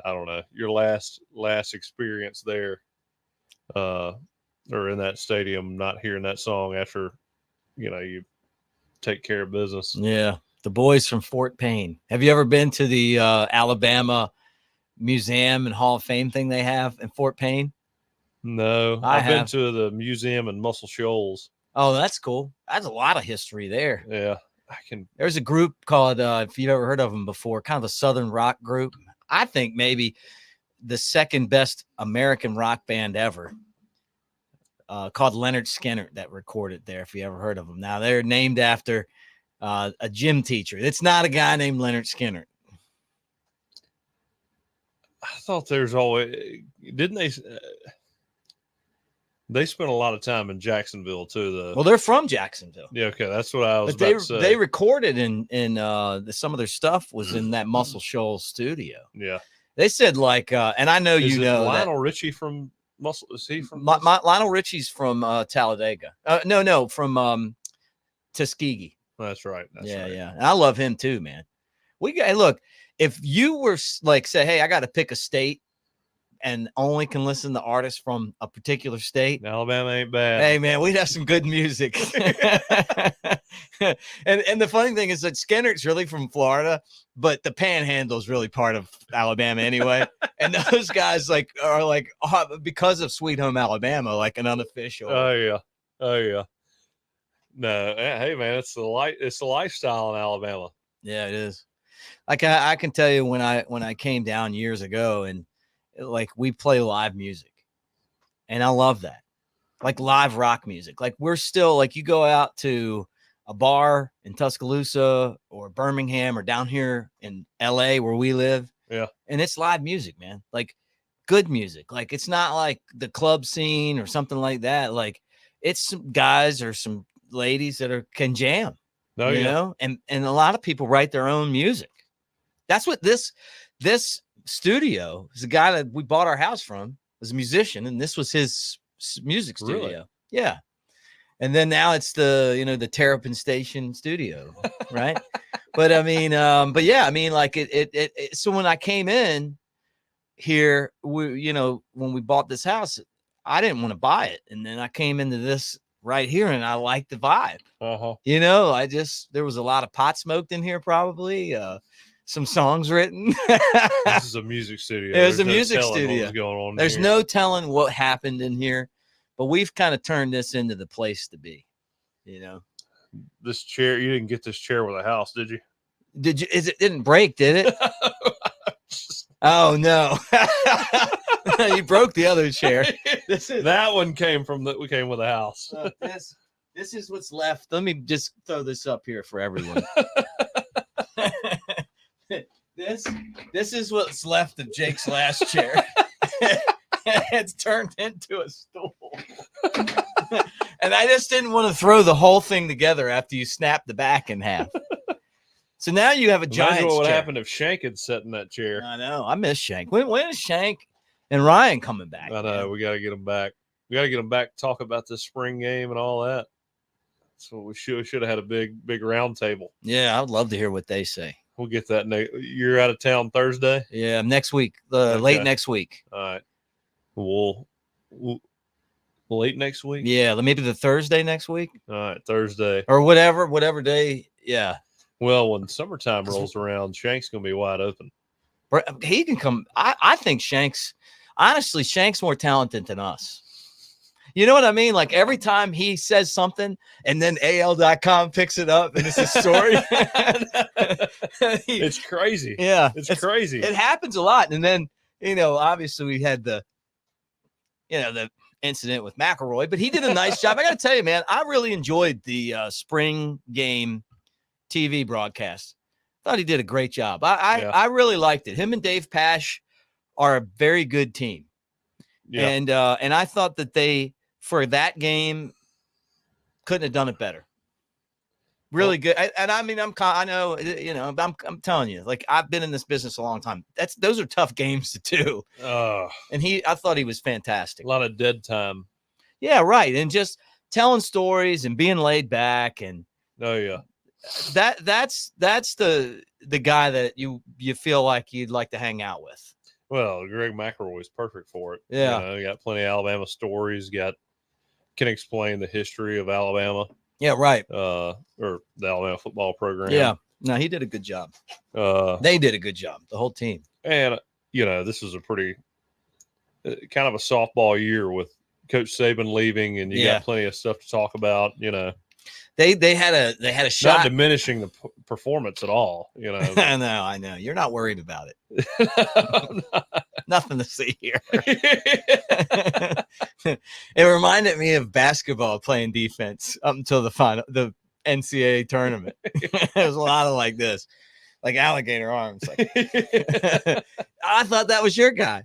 I don't know, your last experience there, or in that stadium, not hearing that song after, you take care of business. Yeah. The boys from Fort Payne. Have you ever been to the Alabama Museum and Hall of Fame thing they have in Fort Payne? No, I've been to the museum in Muscle Shoals. Oh, that's cool. That's a lot of history there. Yeah. There's a group called, if you've ever heard of them before, kind of a Southern rock group. I think maybe the second best American rock band ever, called Leonard Skinner, that recorded there, if you ever heard of them. Now, they're named after a gym teacher. It's not a guy named Leonard Skinner. I thought there's always, didn't they? They spent a lot of time in Jacksonville too. Well, they're from Jacksonville. Yeah, okay, that's what I was about to say. They recorded in some of their stuff was in that Muscle Shoals studio. Yeah, they said and I know Lionel Richie from Muscle. Is he from Lionel Richie's from Talladega? No, from Tuskegee. That's right. Yeah. And I love him too, man. Look, if you were say, hey, I got to pick a state and only can listen to artists from a particular state, Alabama ain't bad. Hey, man, we'd have some good music. and the funny thing is that Skinner's really from Florida, but the Panhandle is really part of Alabama anyway. And those guys are because of Sweet Home Alabama, like an unofficial. Oh yeah. No, hey man, it's the lifestyle in Alabama. Yeah, it is. Like I can tell you when I came down years ago, and we play live music, and I love that, like live rock music. Like we're still you go out to a bar in Tuscaloosa or Birmingham or down here in LA where we live. Yeah, and it's live music, man. Like good music. Like it's not like the club scene or something like that. Like it's some guys or some ladies that can jam. You know, and a lot of people write their own music. That's what this studio is. The guy that we bought our house from was a musician, and this was his music studio. Really? Yeah. And then now it's the Terrapin Station studio, right? But I mean, but yeah, I mean, like it so when I came in here, when we bought this house, I didn't want to buy it. And then I came into this right here and I liked the vibe. Uh-huh. There was a lot of pot smoked in here, probably. Some songs written. This is a music studio. It was There's a music telling studio. what was going on There's here. no telling what happened in here, but we've kind of turned this into the place to be. This chair, you didn't get this chair with a house, did you? Did you? It didn't break, did it? Oh no! You broke the other chair. That one came with a house. This is what's left. Let me just throw this up here for everyone. This is what's left of Jake's last chair. It's turned into a stool. And I just didn't want to throw the whole thing together after you snap the back in half. So now you have a giant. What would chair. happen if Shank had sat in that chair? I know. I miss Shank. When is Shank and Ryan coming back? I know. Man? We got to get them back. We got to get them back to talk about this spring game and all that. So we should have had a big round table. Yeah, I would love to hear what they say. We'll get that. You're out of town Thursday? Yeah, next week. Late next week. All right. We'll late next week? Yeah, maybe the Thursday next week. All right, Thursday. Or whatever day. Yeah. Well, when summertime rolls around, Shank's going to be wide open. He can come. I think Shank's more talented than us. You know what I mean? Like every time he says something and then AL.com picks it up and it's a story. It's crazy. Yeah. It's crazy. It happens a lot. And then, obviously we had the incident with McElroy, but he did a nice job. I got to tell you, man, I really enjoyed the spring game TV broadcast. Thought he did a great job. I really liked it. Him and Dave Pasch are a very good team. Yeah. And I thought that they, for that game, couldn't have done it better. Really good. I know, I'm telling you, like I've been in this business a long time. Those are tough games to do. And I thought he was fantastic. A lot of dead time. Yeah, right. And just telling stories and being laid back and that's the guy that you feel like you'd like to hang out with. Well, Greg McElroy is perfect for it. Yeah. You got plenty of Alabama stories, can explain the history of Alabama. Yeah, right. Or the Alabama football program. Yeah. No, he did a good job. They did a good job, the whole team. And, this is a pretty kind of a softball year with Coach Saban leaving, and you got plenty of stuff to talk about, They had a shot. Not diminishing the performance at all, I know. You're not worried about it. Nothing to see here. It reminded me of basketball playing defense up until the NCAA tournament. There was a lot of like this, like alligator arms. Like, I thought that was your guy.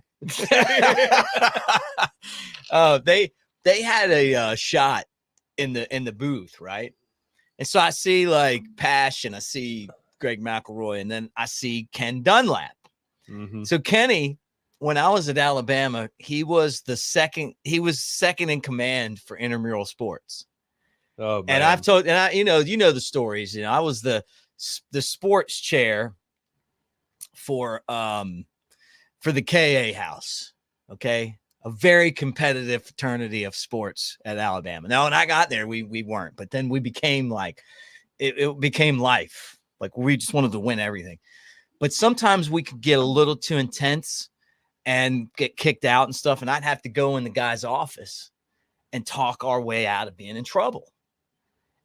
They had a shot in the booth, right? And so I see like Pasch and I see Greg McElroy, and then I see Ken Dunlap. Mm-hmm. So Kenny, when I was at Alabama, he was second in command for intramural sports. Oh, man. And I've told, and you know the stories. I was the sports chair for the KA house. Okay. A very competitive fraternity of sports at Alabama. Now, when I got there, we weren't, but then we became like, it became life. Like we just wanted to win everything. But sometimes we could get a little too intense and get kicked out and stuff. And I'd have to go in the guy's office and talk our way out of being in trouble.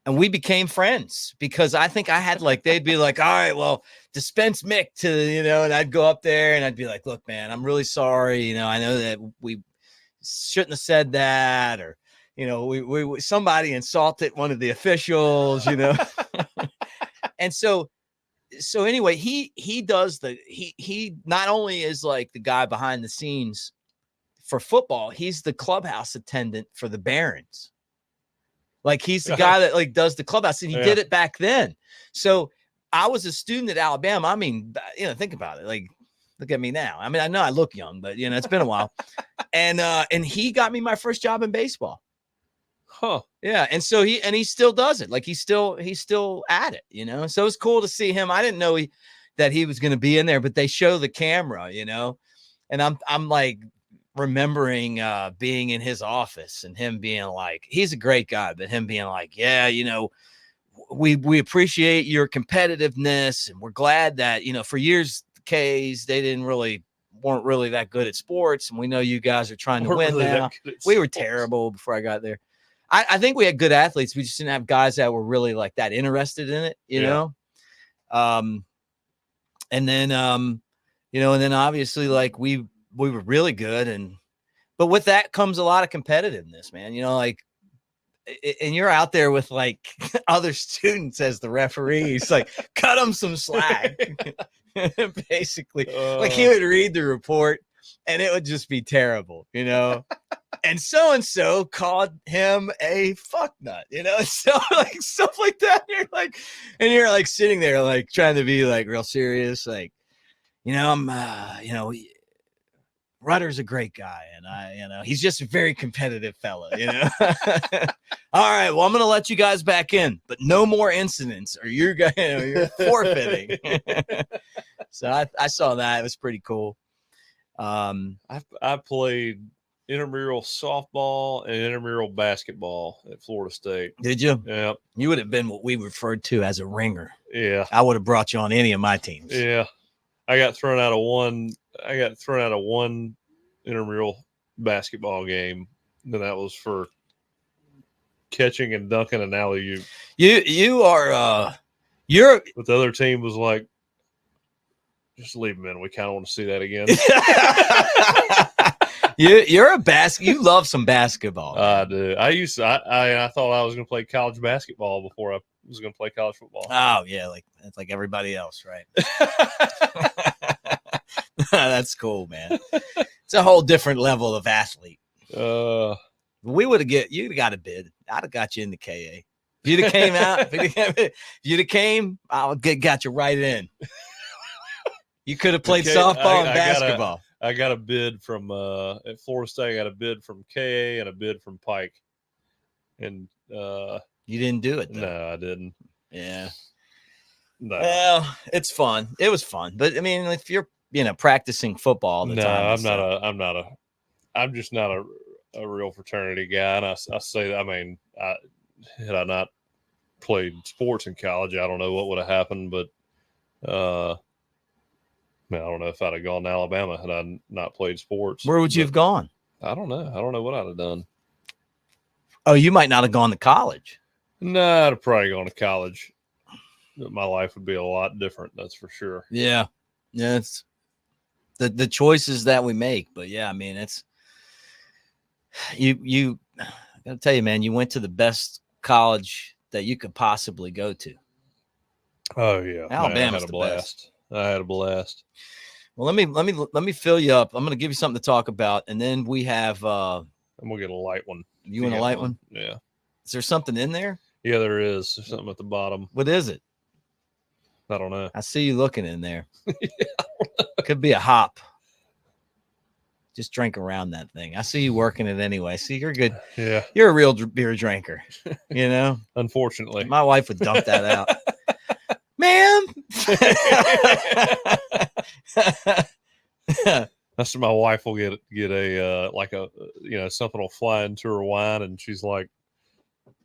And we became friends because I think I had they'd be like, all right, well, dispense Mick to, and I'd go up there and I'd be like, look, man, I'm really sorry. I know that we shouldn't have said that, or, we somebody insulted one of the officials, And so anyway, he does he not only is like the guy behind the scenes for football, he's the clubhouse attendant for the Barons. Like he's the guy that does the clubhouse, and he did it back then. So I was a student at Alabama. I mean, think about it. Like, look at me now. I mean, I know I look young, but it's been a while. And he got me my first job in baseball. Huh. Yeah, and so he still does it. Like he's still at it, you know. So it's cool to see him. I didn't know that he was going to be in there, but they show the camera, you know, and I'm like remembering being in his office and him being like, he's a great guy, but him being like, yeah, you know, we appreciate your competitiveness, and we're glad that, you know, for years the K's they weren't really that good at sports, and we know you guys are trying to win Really now. We were terrible before I got there. I think we had good athletes. We just didn't have guys that were really like that interested in it, you know? And then, you know, and then obviously like we were really good. But with that comes a lot of competitiveness, man, you know, like, and you're out there with like other students as the referees, like cut them some slack, basically. Like he would read the report and it would just be terrible, you know? And so called him a fuck nut, you know, so like stuff like that. You're like sitting there, like trying to be like real serious, like, you know, I'm, you know, Rudder's a great guy, and you know, he's just a very competitive fella, you know. All right, well, I'm gonna let you guys back in, but no more incidents, or you're forfeiting. So I saw that; it was pretty cool. I played intramural softball and intramural basketball at Florida State. Did you? Yeah. You would have been what we referred to as a ringer. Yeah. I would have brought you on any of my teams. Yeah. I got thrown out of one intramural basketball game, and that was for catching and dunking an alley-oop. But the other team was like, just leave them in. We kind of want to see that again. You love some basketball. I do. I thought I was going to play college basketball before I was going to play college football. Oh yeah, it's like everybody else, right? That's cool, man. It's a whole different level of athlete. You'd have got a bid. I'd have got you in the KA. If you'd have came out, I would got you right in. You could have played softball and basketball. I got a bid from at Florida State. I got a bid from KA and a bid from Pike, and you didn't do it, though. No, I didn't. Yeah. No. Well, it's fun. It was fun, but I mean, if you're practicing football all the time, I'm just not a real fraternity guy, and I say that. I mean, had I not played sports in college, I don't know what would have happened, but I don't know if I'd have gone to Alabama had I not played sports. Where would you have gone? I don't know. I don't know what I'd have done. Oh, you might not have gone to college. No, I'd have probably gone to college. My life would be a lot different. That's for sure. Yeah. Yeah. It's the choices that we make. But yeah, I mean, it's you I gotta tell you, man, you went to the best college that you could possibly go to. Oh yeah. Alabama's the best. I had a blast. Well, let me fill you up. I'm going to give you something to talk about, and then we have. I'm gonna get a light one. You want a light one? Yeah. Is there something in there? Yeah, there is. There's something at the bottom. What is it? I don't know. I see you looking in there. Could be a hop. Just drink around that thing. I see you working it anyway. See, you're good. Yeah. You're a real beer drinker. You know. Unfortunately, my wife would dump that out. Ma'am. That's my wife will get a like a something will fly into her wine, and she's like,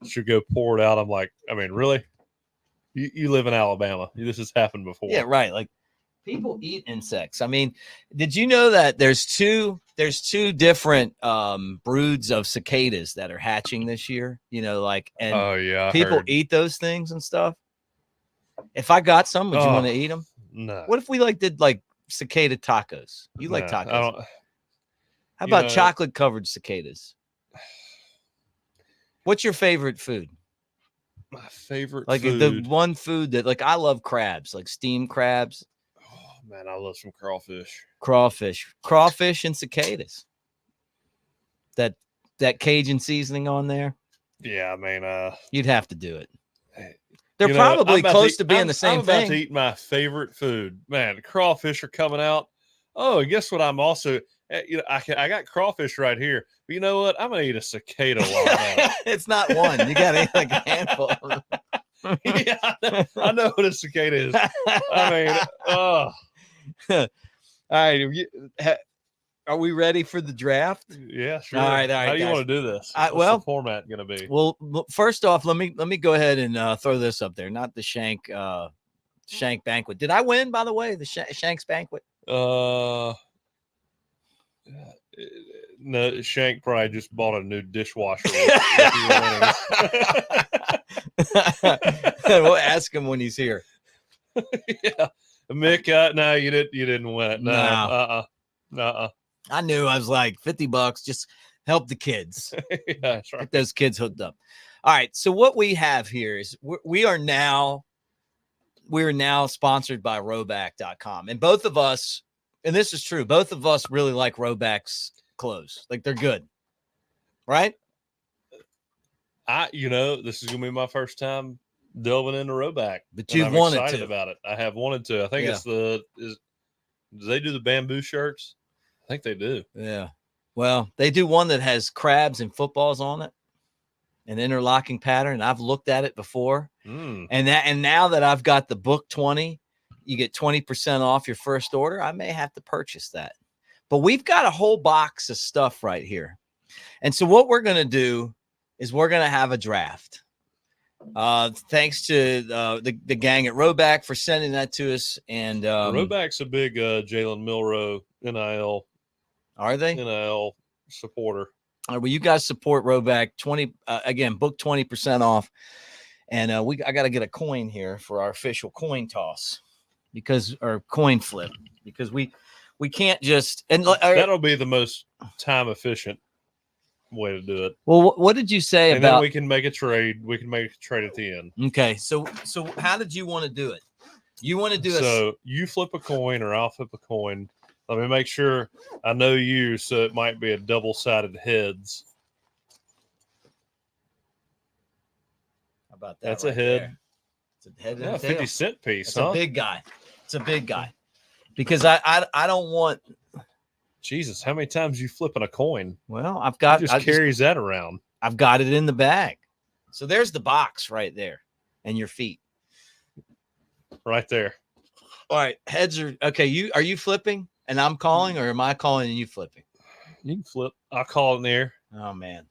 she'll go pour it out. I'm like, I mean, really? You live in Alabama. This has happened before. Yeah, right. Like people eat insects. I mean, did you know that there's two different broods of cicadas that are hatching this year? You know, like, and oh yeah, people eat those things and stuff. If I got some, would you want to eat them? No. What if we did cicada tacos? You like tacos? How about chocolate covered cicadas? What's your favorite food? My favorite food. The one food that I love crabs, like steamed crabs. Oh man, I love some crawfish. Crawfish and cicadas. That Cajun seasoning on there. Yeah, I mean, you'd have to do it. They're probably close to being the same thing. I'm about to eat my favorite food. Man, crawfish are coming out. Oh, and guess what? I'm also, I got crawfish right here. But you know what? I'm gonna eat a cicada while I'm at It's not one. You got to eat like a handful. it. Yeah, I know what a cicada is. I mean, oh, All right. Are we ready for the draft? yeah, sure. All right, How do you guys. want to do this? What's Well, the format gonna be? Well, first off, let me go ahead and throw this up there. Not the Shank banquet. Did I win, by the way? The Shank's banquet. No, Shank probably just bought a new dishwasher. With We'll ask him when he's here. Yeah, Mick. No, you didn't win it. No. I knew. I was like $50. Just help the kids. Yeah, that's right. Get those kids hooked up. All right. So what we have here is we are now sponsored by Roback.com, and both of us, and this is true, both of us really like Roback's clothes. Like, they're good, right? This is gonna be my first time delving into Roback, But you've I'm wanted excited to. about it. I have wanted to. I think do they do the bamboo shirts? I think they do. Yeah. Well, they do one that has crabs and footballs on it, an interlocking pattern. I've looked at it before. And now that I've got the book 20, you get 20% off your first order. I may have to purchase that. But we've got a whole box of stuff right here. And so what we're going to do is we're going to have a draft. Thanks to the gang at Roback for sending that to us. And Roback's a big Jalen Milroe NIL. Are they? NIL supporter. All right, well, you guys support Roback. Again, book 20% off. And I got to get a coin here for our official coin toss or coin flip, because we can't just, and that'll be the most time efficient way to do it. Well, what did you say and about? Then we can make a trade. We can make a trade at the end. Okay, so how did you want to do it? You want to do you flip a coin or I'll flip a coin. Let me make sure I know you, so it might be a double-sided heads. How about that? That's right a head. there. It's a head. Yeah, and a 50-cent piece. It's a big guy. It's a big guy. Because I don't want. Jesus, how many times you flipping a coin? Well, I've got. He just carries that around. I've got it in the bag. So there's the box right there, and your feet. Right there. All right, heads are okay. Are you flipping and I'm calling, or am I calling and you flipping? You can flip. I'll call it in the air. Oh man.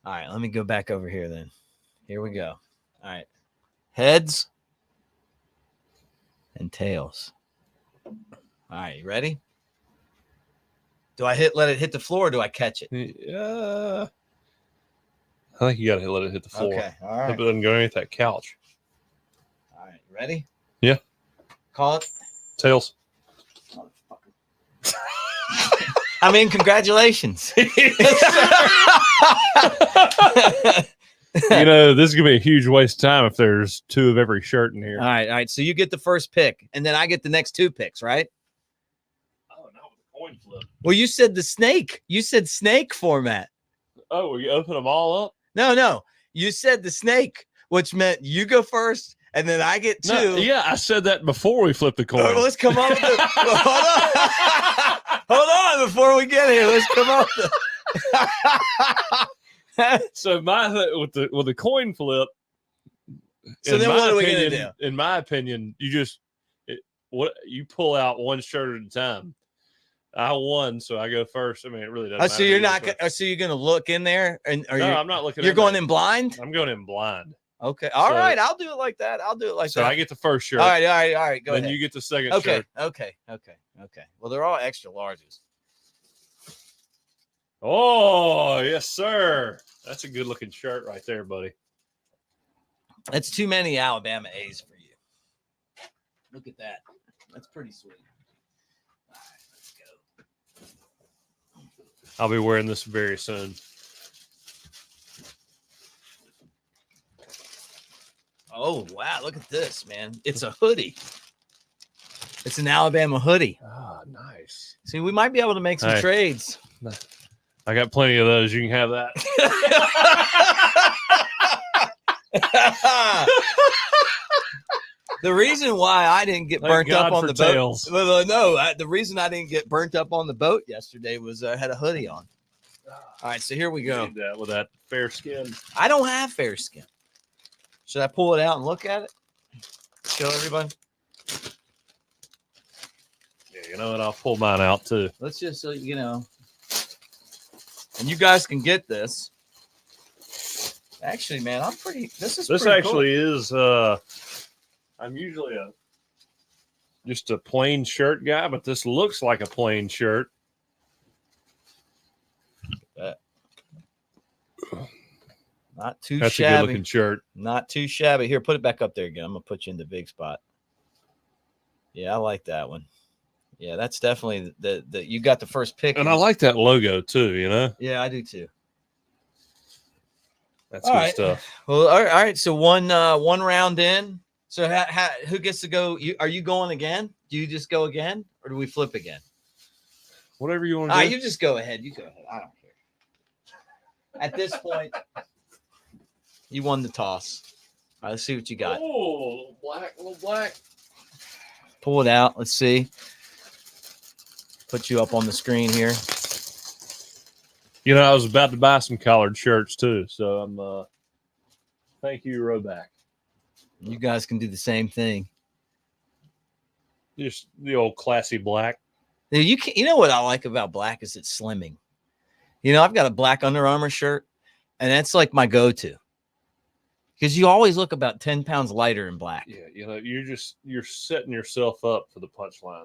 All right, let me go back over here then. Here we go. All right. Heads and tails. All right, you ready? Do I let it hit the floor, or do I catch it? Yeah. I think you got to let it hit the floor. Okay, all right. Hope it doesn't go underneath that couch. All right, ready? Yeah. Call it. Tails. I mean, congratulations. This is going to be a huge waste of time if there's two of every shirt in here. All right. So you get the first pick, and then I get the next two picks, right? Oh, not with the coin flip. Well, you said the snake. You said snake format. Oh, will you open them all up? No. You said the snake, which meant you go first, and then I get two. No, yeah, I said that before we flipped the coin. Well, let's come up with hold on before we get here. Let's come up with So with the coin flip. So then what are we gonna do? In my opinion, you pull out one shirt at a time. I won, so I go first. I mean, it really doesn't matter. So you're not. So you're gonna look in there, and I'm not looking. You're going in blind. I'm going in blind. Okay. All right. I'll do it like that. So I get the first shirt. All right. Go ahead. Then you get the second shirt. Okay. Well, they're all extra larges. Oh, yes, sir. That's a good looking shirt right there, buddy. That's too many Alabama A's for you. Look at that. That's pretty sweet. All right, let's go. I'll be wearing this very soon. Oh, wow. Look at this, man. It's a hoodie. It's an Alabama hoodie. Ah, nice. See, we might be able to make some trades. I got plenty of those. You can have that. The reason why I didn't get burnt up on the boat. The reason I didn't get burnt up on the boat yesterday was I had a hoodie on. All right, so here we go. That with that fair skin. I don't have fair skin. Should I pull it out and look at it? Show everybody. Yeah, you know what? I'll pull mine out too. Let's just and you guys can get this. Actually, man, This actually is. I'm usually just a plain shirt guy, but this looks like a plain shirt. Not too That's shabby. a good looking shirt. Not too shabby. Here, put it back up there again. I'm gonna put you in the big spot. Yeah, I like that one. Yeah, that's definitely the you got the first pick. And I like that logo too, you know? Yeah, I do too. That's good stuff. Well, all right. So one round in. So who gets to go? Are you going again? Do you just go again, or do we flip again? Whatever you want to do. You just go ahead. You go ahead. I don't care. At this point, you won the toss. All right, let's see what you got. Oh, a little black. Pull it out. Let's see. Put you up on the screen here. You know, I was about to buy some collared shirts too, so I'm thank you, Roback. You guys can do the same thing. Just the old classy black. You know what I like about black is it's slimming. You know, I've got a black Under Armour shirt, and that's like my go-to. Because you always look about 10 pounds lighter in black. Yeah, you know, you're setting yourself up for the punchline.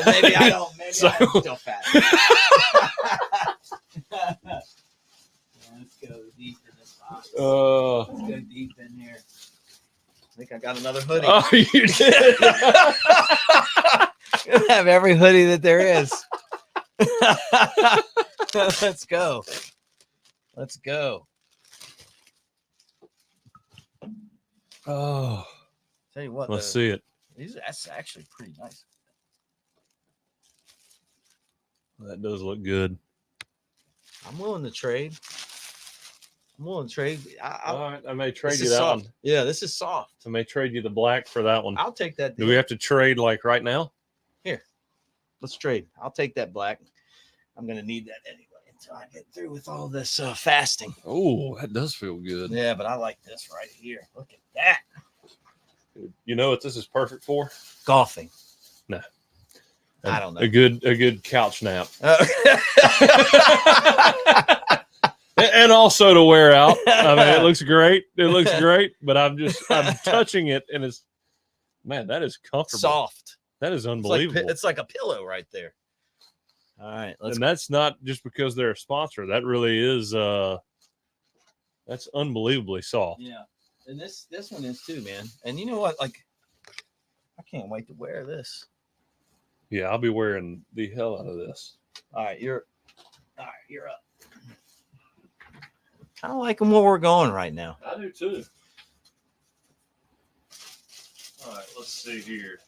Maybe I don't. Maybe I'm still fat. Let's go deep in this box. Let's go deep in here. I think I got another hoodie. Oh, you did. I have every hoodie that there is. Let's go. Let's go. Oh, tell you what. Let's see it. That's actually pretty nice. That does look good. I'm willing to trade. All right, I may trade you that soft. one. Yeah, this is soft. I may trade you the black for that one. I'll take that. Do we have to trade like right now? Here, let's trade. I'll take that black. I'm gonna need that anyway until I get through with all this fasting. Oh, that does feel good. Yeah, but I like this right here. Look at that. You know what this is perfect for? Golfing. No. I don't know. A good couch nap. And also to wear out. I mean, it looks great. It looks great, but I'm touching it and man, that is comfortable. Soft. That is unbelievable. It's like a pillow right there. All right. And that's not just because they're a sponsor. That really is that's unbelievably soft. Yeah. And this one is too, man. And you know what? Like, I can't wait to wear this. Yeah, I'll be wearing the hell out of this. All right, you're up. Kind of liking where we're going right now. I do too. All right, let's see here.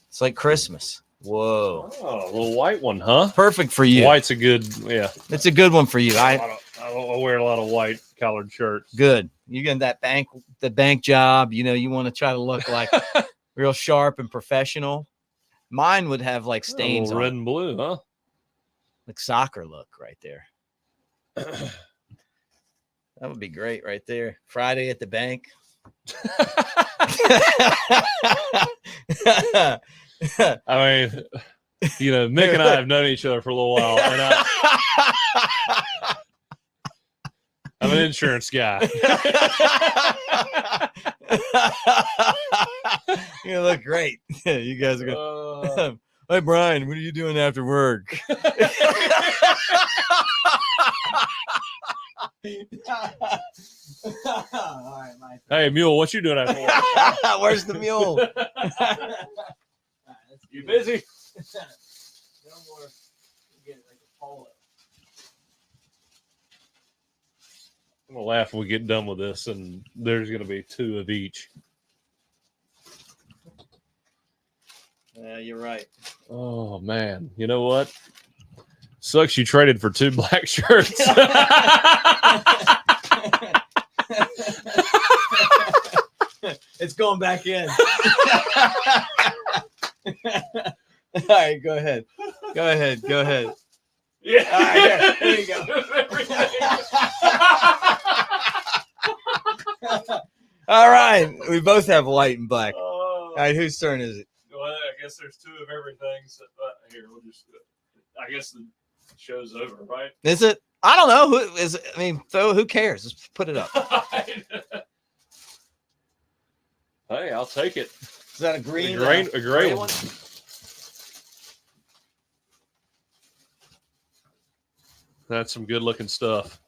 It's like Christmas. Whoa. Oh, a little white one, huh? Perfect for you. White's a good, yeah. It's a good one for you. I wear a lot of white collared shirts. Good. You get the bank job. You know, you want to try to look like real sharp and professional. Mine would have like stains on red and blue, huh? Like soccer look right there. That would be great right there. Friday at the bank. I mean, you know, Mick and I have known each other for a little while, and I'm an insurance guy. You look great. You guys are good. Hey, Brian, what are you doing after work? All right, hey, Mule, what you doing after work? Where's the mule? You busy? No more. Get it like a polo. I'm gonna laugh when we get done with this, and there's gonna be 2 of each. Yeah, you're right. Oh man, you know what? Sucks you traded for 2 black shirts. It's going back in. All right, go ahead. Yeah. All right, there you go. All right, we both have white and black. All right, whose turn is it? Well, I guess there's two of everything. So, here, we'll just. I guess the show's over, right? Is it? I don't know. Who is it? I mean, who cares? Just put it up. Hey, I'll take it. Is that a green? A gray one. That's some good looking stuff.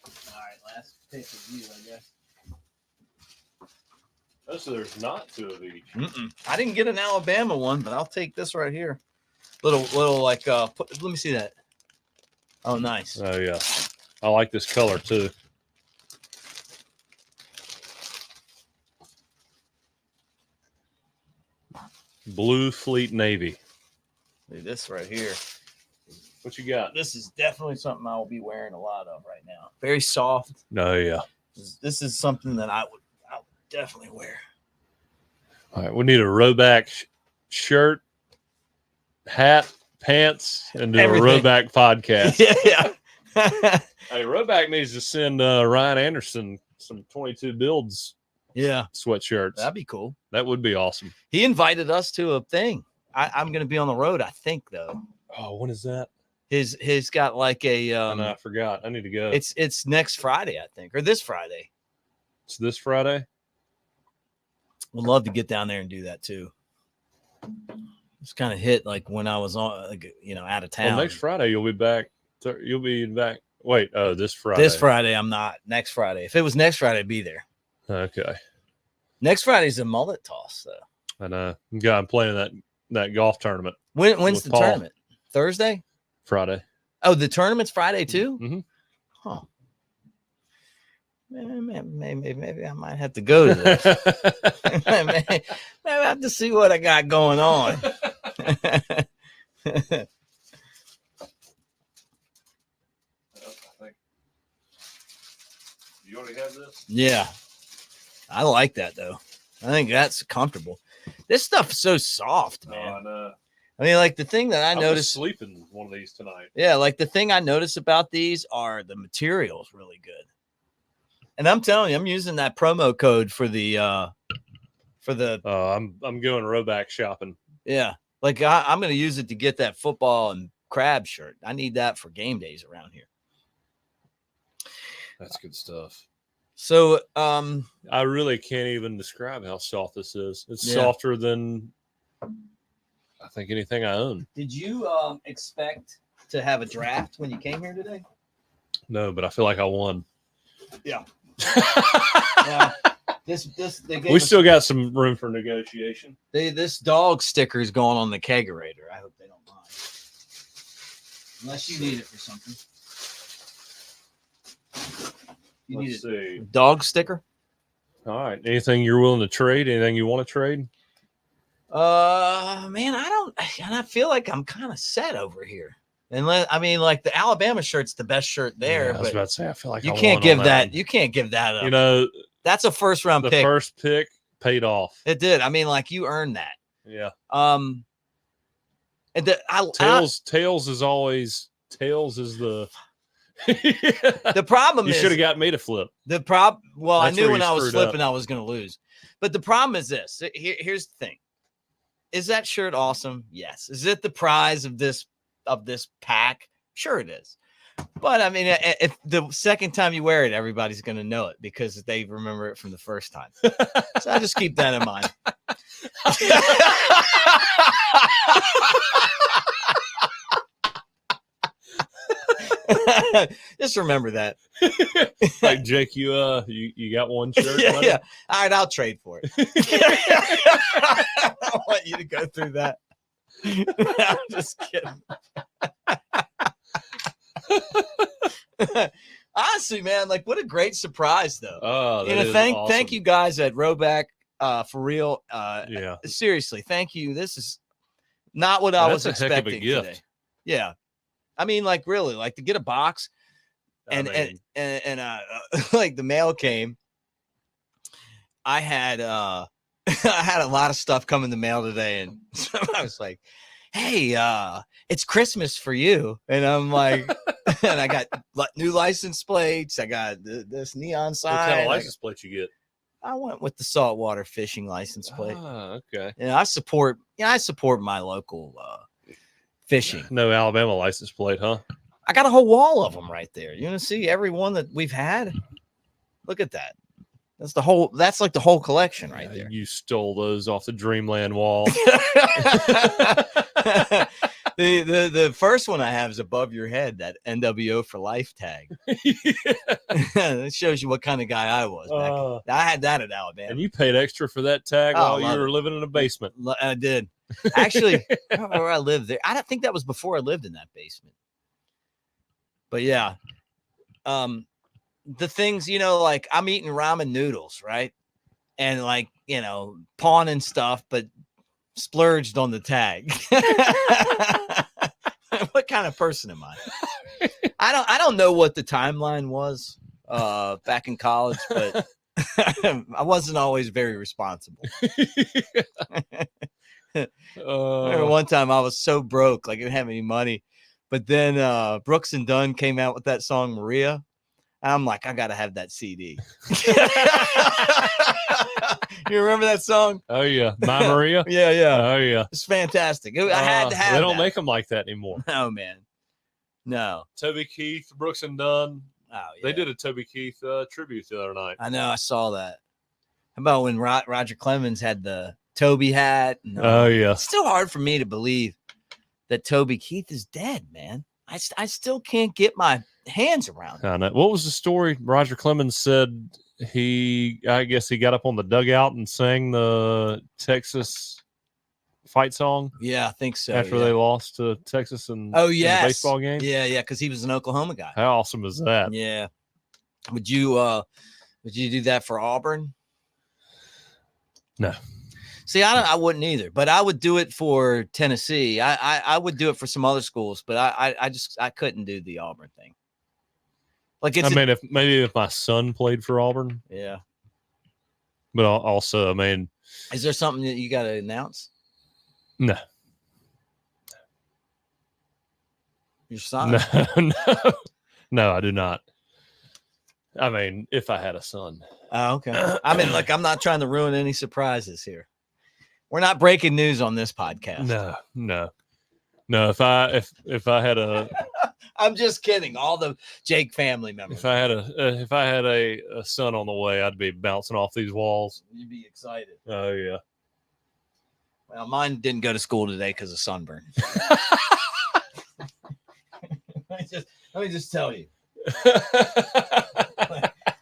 All right, last pick is you, I guess. Oh, so there's not two of each. I didn't get an Alabama one, but I'll take this right here. Little like let me see that. Oh, nice. Oh yeah, I like this color too. Blue Fleet Navy. Look, this right here. What you got? This is definitely something I will be wearing a lot of right now. Very soft. Oh yeah. This is something that I would definitely wear. All right, we need a rowback shirt, hat, pants, and do Everything. a rowback podcast. Yeah. Hey, rowback needs to send Ryan Anderson some 22 builds. Yeah, sweatshirts. that'd be cool. That would be awesome. He invited us to a thing. I'm going to be on the road, I think, though. Oh, when is that? His got like a. No, I forgot. I need to go. It's next Friday, I think, or this Friday. It's this Friday. Would love to get down there and do that too. It's kind of hit like when I was on, like, out of town. Well, next Friday you'll be back. You'll be back. Wait, this Friday. This Friday I'm not. Next Friday. If it was next Friday, I'd be there. Okay. Next Friday's a mullet toss, though. And I'm playing that golf tournament. When's the Paul. tournament? Thursday? Friday. Oh, the tournament's Friday too? Mm-hmm. Huh. Maybe I might have to go to this. maybe I have to see what I got going on. You already have this? Yeah. I like that, though. I think that's comfortable. This stuff's so soft, man. Oh, I know. I mean, like the thing that I noticed. Sleeping one of these tonight. Yeah, like the thing I notice about these are the materials really good. And I'm telling you, I'm using that promo code for the. I'm going rowback shopping. Yeah, like I'm going to use it to get that football and crab shirt. I need that for game days around here. That's good stuff. So, I really can't even describe how soft this is. It's softer than I think anything I own. Did you expect to have a draft when you came here today? No, but I feel like I won. Yeah. We still got some room for negotiation. This dog sticker is going on the kegerator. I hope they don't mind. Unless you need it for something. Let's see. Dog sticker? All right. Anything you're willing to trade? Anything you want to trade? Man, I feel like I'm kind of set over here. Unless, I mean, like the Alabama shirt's the best shirt there. Yeah, I was about to say, I feel like you can't give that. You can't give that up. That's a first round pick. The first pick paid off. It did. I mean, like you earned that. Yeah. And Tails is always the. The problem you is should have got me to flip. I knew when I was flipping I was going to lose. But the problem is this. Here's the thing. Is that shirt awesome? Yes. Is it the prize of this pack? Sure it is. But I mean, if the second time you wear it, everybody's going to know it because they remember it from the first time. So I just keep that in mind. Just remember that. Like Jake, you got one shirt. Yeah. All right, I'll trade for it. I don't want you to go through that. I'm just kidding. Honestly, man, like what a great surprise, though. Oh, thank you guys at Rowback for real. Yeah, seriously, thank you. This is not what I was expecting today. Yeah. I mean, like, really, like to get a box. and like the mail came. I had I had a lot of stuff come in the mail today, and so I was like, "Hey, it's Christmas for you," and I'm like, and I got new license plates. I got this neon sign. What kind of license plate you get? I went with the saltwater fishing license plate. Ah, okay. And I support my local fishing. No Alabama license plate, huh? I got a whole wall of them right there. You want to see every one that we've had? Look at that. That's like the whole collection right there. You stole those off the Dreamland wall. The first one I have is above your head, that NWO for life tag. It shows you what kind of guy I was back. I had that at Alabama. And you paid extra for that tag while you were living in a basement. I did. Actually, I don't know where I lived there. I don't think that was before I lived in that basement. But yeah. The things, like I'm eating ramen noodles, right? And like, pawning stuff, but splurged on the tag. What kind of person am I? I don't know what the timeline was back in college, but I wasn't always very responsible. Remember one time I was so broke, like I didn't have any money. But then Brooks and Dunn came out with that song Maria. I'm like, I gotta have that CD. You remember that song? Oh yeah, My Maria. Yeah. Oh yeah, it's fantastic. I had to have. They don't make them like that anymore. No, man. No. Toby Keith, Brooks and Dunn. Oh yeah. They did a Toby Keith tribute the other night. I know. I saw that. How about when Roger Clemens had the Toby hat? Oh yeah. It's still hard for me to believe that Toby Keith is dead, man. I still can't get my hands around it. I know. What was the story? Roger Clemens said I guess he got up on the dugout and sang the Texas fight song. Yeah, I think so. After they lost to Texas in the baseball game. Yeah, because he was an Oklahoma guy. How awesome is that? Yeah. Would you do that for Auburn? No. See, I wouldn't either, but I would do it for Tennessee. I would do it for some other schools, but I couldn't do the Auburn thing. Like if my son played for Auburn, yeah. But also, is there something that you got to announce? No. Your son? No, I do not. If I had a son. Oh, okay. Look, I'm not trying to ruin any surprises here. We're not breaking news on this podcast. No. If I had a, I'm just kidding. All the Jake family members. If I had a son on the way, I'd be bouncing off these walls. You'd be excited. Oh yeah. Well, mine didn't go to school today because of sunburn. Let me just tell you.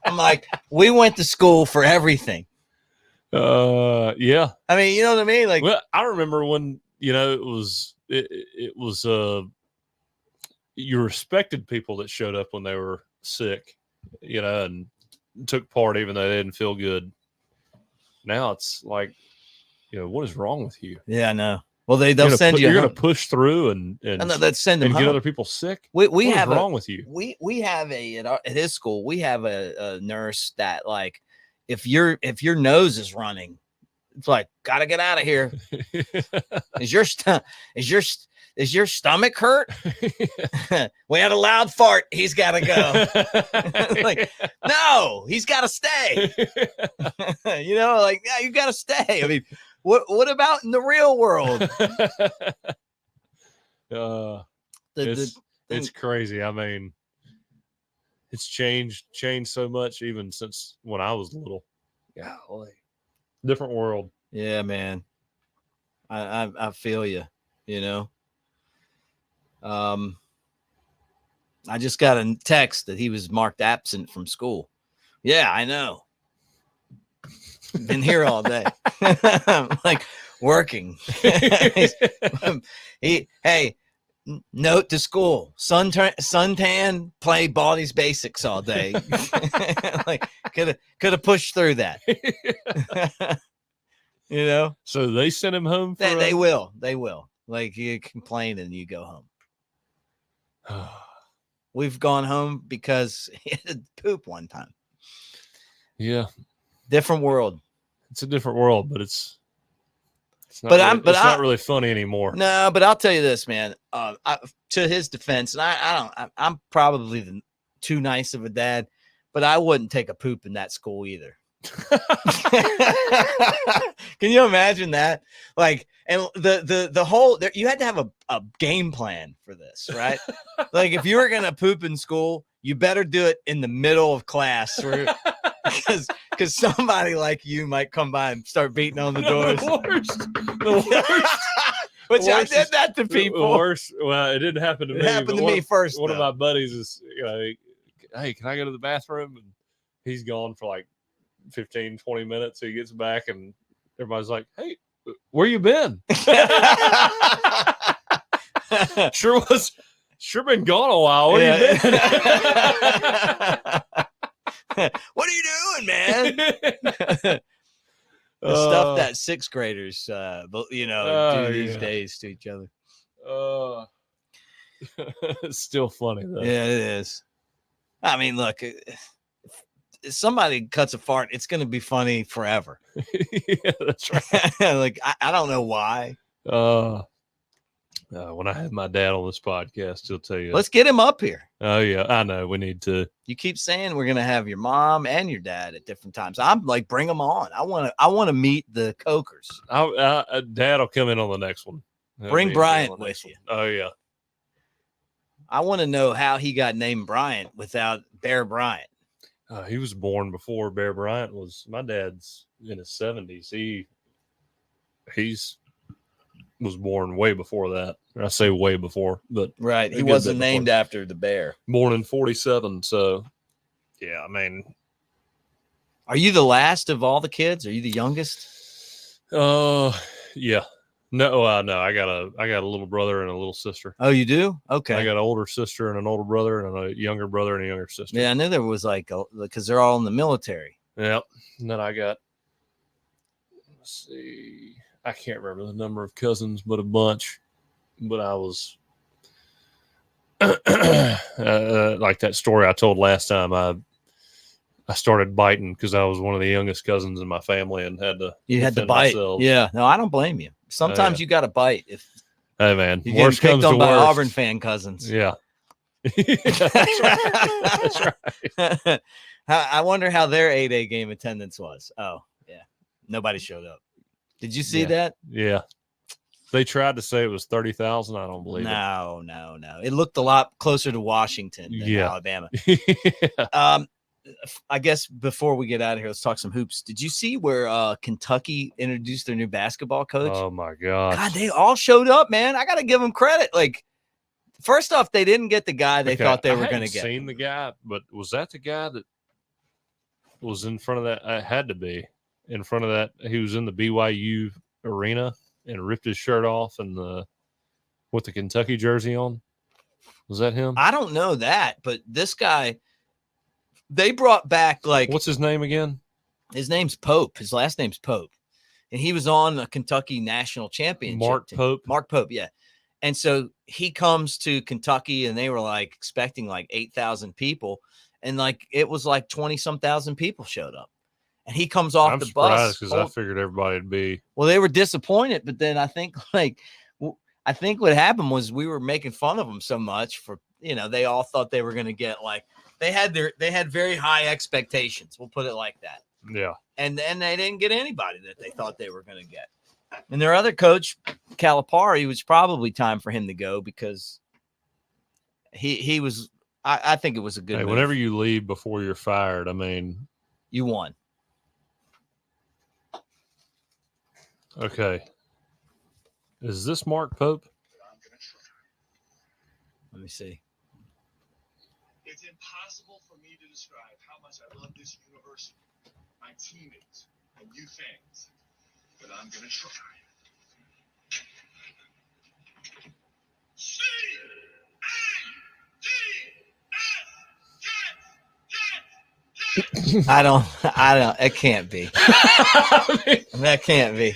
I'm like, we went to school for everything. Yeah. You know what I mean? Like, well, I remember when it was you respected people that showed up when they were sick, and took part even though they didn't feel good. Now it's like, what is wrong with you? Yeah, I know. Well, they'll send you. You're going to push through and they'd send them and home. Get other people sick. What is wrong with you? We have at his school. We have a nurse that, like, if your nose is running, it's like, gotta get out of here. Is your stomach hurt? We had a loud fart. He's got to go. Like, no, he's got to stay. Like, yeah, you got to stay. What about in the real world? It's crazy. It's changed so much even since when I was little. Golly. Different world. Yeah, man. I feel you. I just got a text that he was marked absent from school. Yeah, I know. Been here all day. I'm like, working. Hey, note to school: suntan, play Baldy's Basics all day. Like, could have pushed through that. So they sent him home. They will. Like, you complain and you go home. we've gone home because he had to poop one time. Yeah. Different world. It's a different world, but it's not really funny anymore. No, but I'll tell you this, man. To his defense, and I'm probably too nice of a dad, but I wouldn't take a poop in that school either. Can you imagine that? Like, and the whole you had to have a game plan for this, right? Like, if you were gonna poop in school, you better do it in the middle of class, because somebody like you might come by and start beating on the doors. The worst. Which I did that to people. The worst. Well, it didn't happen to me. It happened to me first. One of my buddies is, hey, can I go to the bathroom? And he's gone for like 15, 20 minutes. So he gets back and everybody's like, hey, where you been? Sure been gone a while. Where you been? What are you doing, man? The stuff that sixth graders, do these days to each other. It's still funny, though. Yeah, it is. I mean, look, if somebody cuts a fart, it's going to be funny forever. Yeah, that's right. Like, I don't know why. When I have my dad on this podcast, he'll tell you. Let's get him up here. Oh, yeah, I know. We need to. You keep saying we're going to have your mom and your dad at different times. I'm like, bring them on. I want to meet the Cokers. Dad will come in on the next one. Bring Bryant with you. Oh, yeah. I want to know how he got named Bryant without Bear Bryant. He was born before Bear Bryant was. My dad's in his 70s. He's was born way before that. I say way before, but right. He wasn't named after the bear. Born in 47. So, yeah, I mean. Are you the last of all the kids? Are you the youngest? Yeah. No, no. I got a little brother and a little sister. Oh, you do? Okay. I got an older sister and an older brother and a younger brother and a younger sister. Yeah, I knew there was because they're all in the military. Yeah. And then I got, let's see, I can't remember the number of cousins, but a bunch. But I was like that story I told last time. I started biting because I was one of the youngest cousins in my family and had to. You had to bite. Myself. Yeah. No, I don't blame you. Sometimes you got to bite if. Hey man, you get picked on by Auburn fan cousins. Yeah. That's right. That's right. I wonder how their 8A game attendance was. Oh yeah, nobody showed up. Did you see that? Yeah. They tried to say it was 30,000. I don't believe it. No. It looked a lot closer to Washington than Alabama. Yeah. I guess before we get out of here, let's talk some hoops. Did you see where Kentucky introduced their new basketball coach? Oh, my God. God, they all showed up, man. I got to give them credit. Like, first off, they didn't get the guy they thought they were going to get. I haven't seen the guy, but was that the guy that was in front of that? It had to be in front of that. He was in the BYU arena and ripped his shirt off and with the Kentucky jersey on. Was that him? I don't know that, but this guy, they brought back what's his name again? His name's Pope. His last name's Pope. And he was on a Kentucky national championship. Mark Pope, yeah. And so he comes to Kentucky and they were expecting 8,000 people. And it was 20-some thousand people showed up. And he comes off the bus. I'm surprised because I figured everybody would be. Well, they were disappointed, but then I think what happened was we were making fun of them so much for, they all thought they were going to get they had very high expectations. We'll put it like that. Yeah. And they didn't get anybody that they thought they were going to get. And their other coach, Calipari, was probably time for him to go because he was, I think it was a good move. Whenever you leave before you're fired, I mean. You won. Okay. Is this Mark Pope? Let me see. It's impossible for me to describe how much I love this university, my teammates, and you fans, but I'm going to try. I don't, it can't be. That can't be.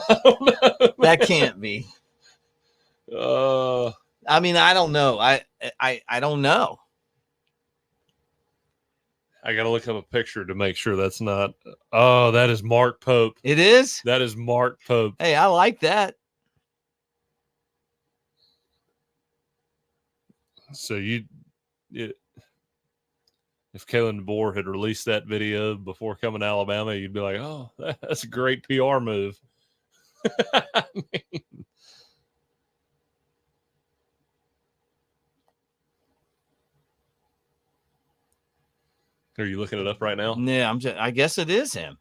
I don't know. That can't be. I mean, I don't know. I don't know. I got to look up a picture to make sure that's not. Oh, that is Mark Pope. It is? That is Mark Pope. Hey, I like that. So if Kalen DeBoer had released that video before coming to Alabama, you'd be like, oh, that's a great PR move. I mean, are you looking it up right now? Yeah, I guess it is him.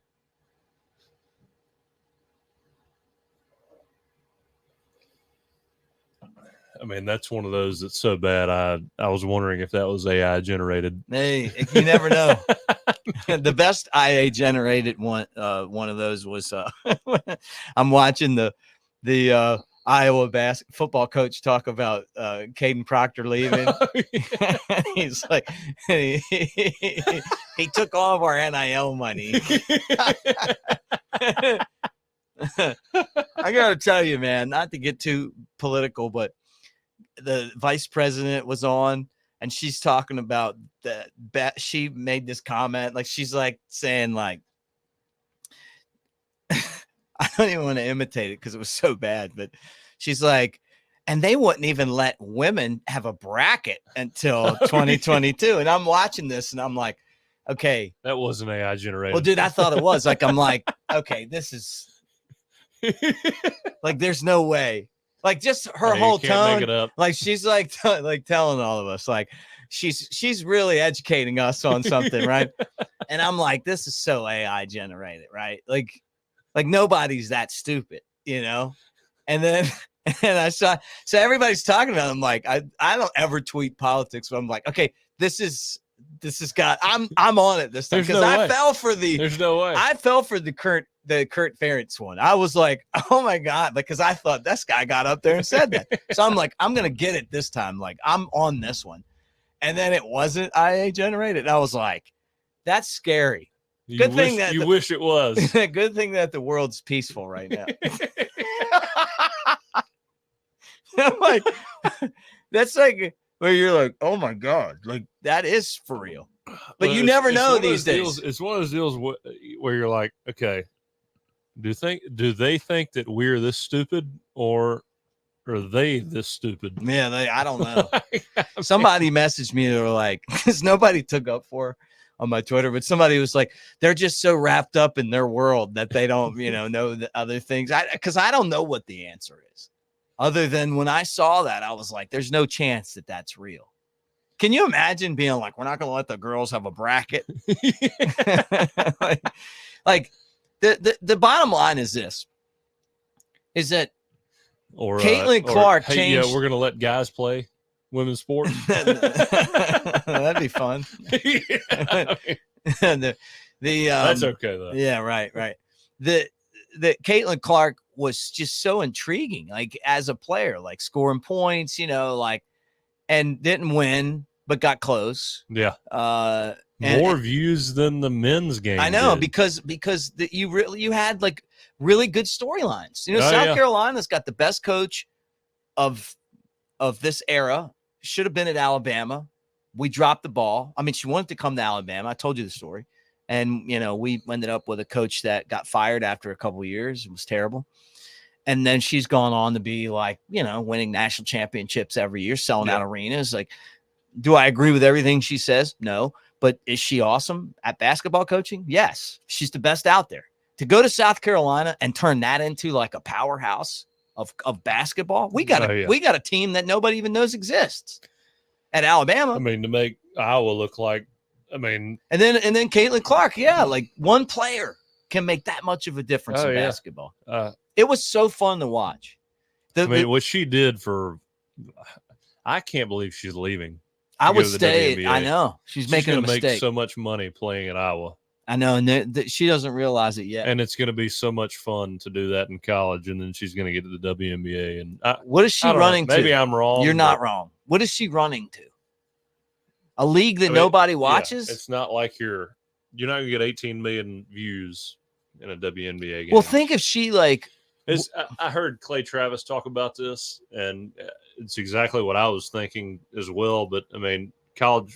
I mean, that's one of those that's so bad. I was wondering if that was AI generated. Hey, you never know. The best IA generated one of those was I'm watching the Iowa football coach talk about Caden Proctor leaving. He's like, he took all of our NIL money. I gotta tell you, man, not to get too political, but the vice president was on and she's talking about that. She made this comment, like she's like saying like, I don't even want to imitate it because it was so bad, but she's like, and they wouldn't even let women have a bracket until 2022. And I'm watching this and I'm like, okay, that wasn't AI generated. Well, dude, I thought it was. Like, I'm like, okay, this is like, there's no way. Like, just her whole tone, like she's like telling all of us, like she's really educating us on something, right? And I'm like, this is so AI generated, right? Like nobody's that stupid, you know? And then I saw, so everybody's talking about it. I'm like, I don't ever tweet politics, but I'm like, okay, this is got, I'm on it this time because I fell for the Kurt Ferentz one. I was like, oh my God, because I thought this guy got up there and said that. So I'm like, I'm gonna get it this time. Like, I'm on this one. And then it wasn't IA generated. And I was like, that's scary. Good thing that you wish it was. Good thing that the world's peaceful right now. I'm like, that's like where you're like, oh my God, like that is for real. But you never know these days. It's one of those deals where you're like, okay, do they think that we're this stupid, or are they this stupid? Yeah, I don't know. Somebody messaged me, they were like, because nobody took up for on my Twitter, but somebody was like, they're just so wrapped up in their world that they don't, know the other things. Because I don't know what the answer is. Other than when I saw that, I was like, there's no chance that that's real. Can you imagine being like, we're not going to let the girls have a bracket? like the bottom line is this, is that Caitlin Clark changed. Yeah, we're going to let guys play women's sports. That'd be fun. That's okay though. Yeah, right. The Caitlin Clark was just so intriguing, like as a player, like scoring points, and didn't win, but got close. Yeah. More views than the men's game. I know, did. because you had like really good storylines. South Carolina's got the best coach of this era. Should have been at Alabama. We dropped the ball. I mean, she wanted to come to Alabama. I told you the story. And, we ended up with a coach that got fired after a couple of years. It was terrible. And then she's gone on to be like, winning national championships every year, selling out arenas. Like, do I agree with everything she says? No. But is she awesome at basketball coaching? Yes. She's the best out there. To go to South Carolina and turn that into like a powerhouse of basketball, we got a team that nobody even knows exists at Alabama. I mean, to make Iowa look like, and then Caitlin Clark, like one player can make that much of a difference in basketball. It was so fun to watch. What she did I can't believe she's leaving. I would stay. I know she's making a mistake. Make so much money playing at Iowa. I know, and she doesn't realize it yet. And it's going to be so much fun to do that in college, and then she's going to get to the WNBA. And what is she running to? Maybe I'm wrong. You're not wrong. What is she running to? A league that nobody watches? Yeah, it's not like you're not going to get 18 million views in a WNBA game. Well, think if she I heard Clay Travis talk about this, and it's exactly what I was thinking as well. But I mean,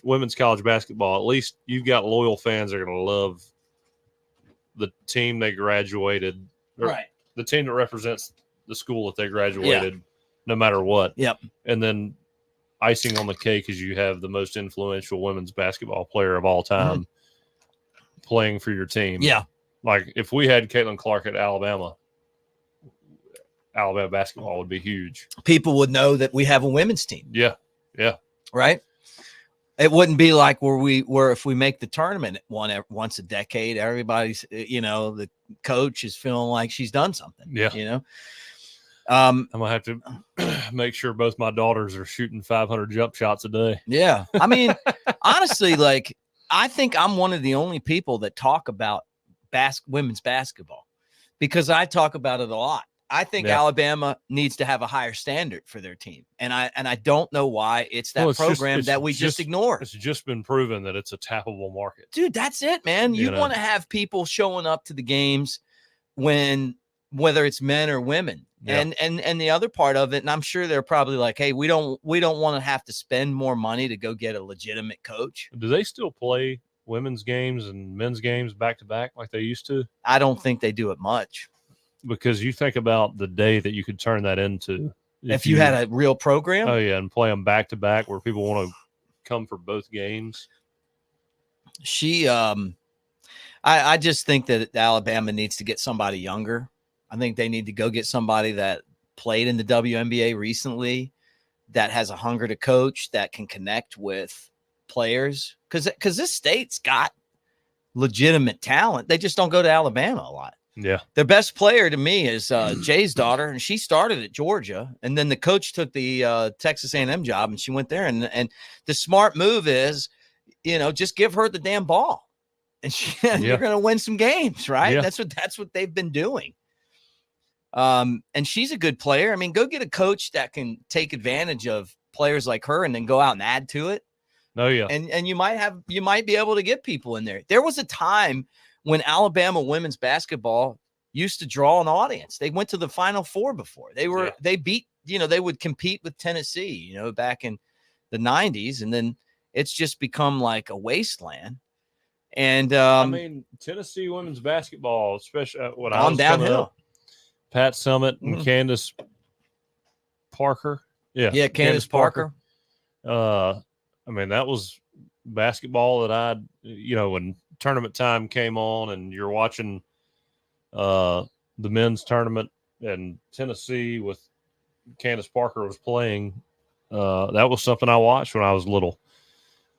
women's college basketball, at least you've got loyal fans that are going to love the team they graduated, or Right. the team that represents the school that they graduated, no matter what. Yep. And then icing on the cake is you have the most influential women's basketball player of all time playing for your team. Yeah. Like if we had Caitlin Clark at Alabama basketball would be huge. People would know that we have a women's team. Yeah. Yeah. Right. It wouldn't be like where if we make the tournament once a decade, everybody's, the coach is feeling like she's done something. Yeah. I'm going to have to make sure both my daughters are shooting 500 jump shots a day. Yeah. I mean, honestly, like, I think I'm one of the only people that talk about women's basketball because I talk about it a lot. I think Alabama needs to have a higher standard for their team. And I don't know why it's that program that we just ignore. It's just been proven that it's a tappable market. Dude, that's it, man. You want to have people showing up to the games whether it's men or women. Yeah. And the other part of it, and I'm sure they're probably like, hey, we don't want to have to spend more money to go get a legitimate coach. Do they still play women's games and men's games back to back like they used to? I don't think they do it much. Because you think about the day that you could turn that into. If you had a real program? Oh, yeah, and play them back to back where people want to come for both games. I just think that Alabama needs to get somebody younger. I think they need to go get somebody that played in the WNBA recently, that has a hunger to coach, that can connect with players. Because this state's got legitimate talent. They just don't go to Alabama a lot. Yeah. Their best player to me is Jay's daughter, and she started at Georgia, and then the coach took the Texas A&M job, and she went there. And the smart move is, just give her the damn ball, and you're going to win some games, right? Yeah. That's what they've been doing. And she's a good player. I mean, go get a coach that can take advantage of players like her, and then go out and add to it. Oh yeah. And you might be able to get people in there. There was a time when Alabama women's basketball used to draw an audience. They went to the Final Four before. They beat, they would compete with Tennessee, back in the 90s, and then it's just become like a wasteland. And I mean, Tennessee women's basketball, especially when I was downhill. Up, Pat Summitt and Candace Parker. Yeah, Candace Parker. I mean, that was basketball that when tournament time came on and you're watching the men's tournament and Tennessee with Candace Parker was playing, that was something I watched when I was little.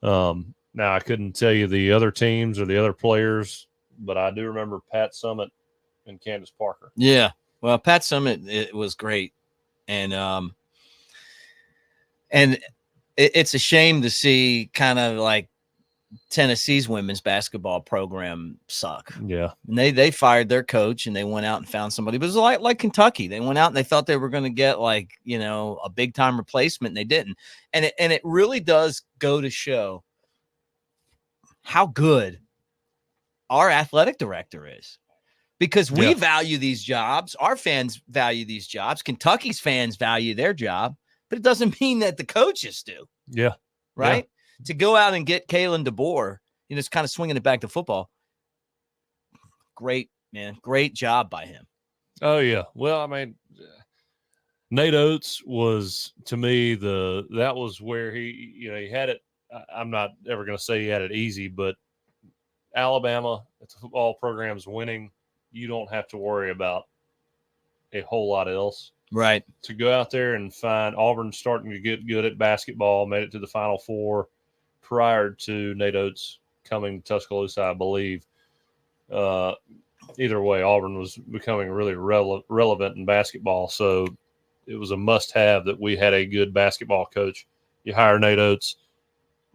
Now I couldn't tell you the other teams or the other players, but I do remember Pat Summitt and Candace Parker. Yeah. Well, Pat Summitt, it was great. And it's a shame to see kind of like Tennessee's women's basketball program suck. Yeah. And they fired their coach and they went out and found somebody. But it was like Kentucky. They went out and they thought they were going to get a big time replacement, and they didn't. And it really does go to show how good our athletic director is, because we value these jobs. Our fans value these jobs. Kentucky's fans value their job, but it doesn't mean that the coaches do. Yeah. Right. Yeah. To go out and get Kalen DeBoer, it's kind of swinging it back to football. Great, man. Great job by him. Oh, yeah. Well, I mean, Nate Oates was, to me, that was where he had it. I'm not ever going to say he had it easy, but Alabama, if the football program's winning, you don't have to worry about a whole lot else. Right. To go out there and find Auburn starting to get good at basketball, made it to the Final Four prior to Nate Oates coming to Tuscaloosa, I believe. Either way, Auburn was becoming really relevant in basketball, so it was a must-have that we had a good basketball coach. You hire Nate Oates.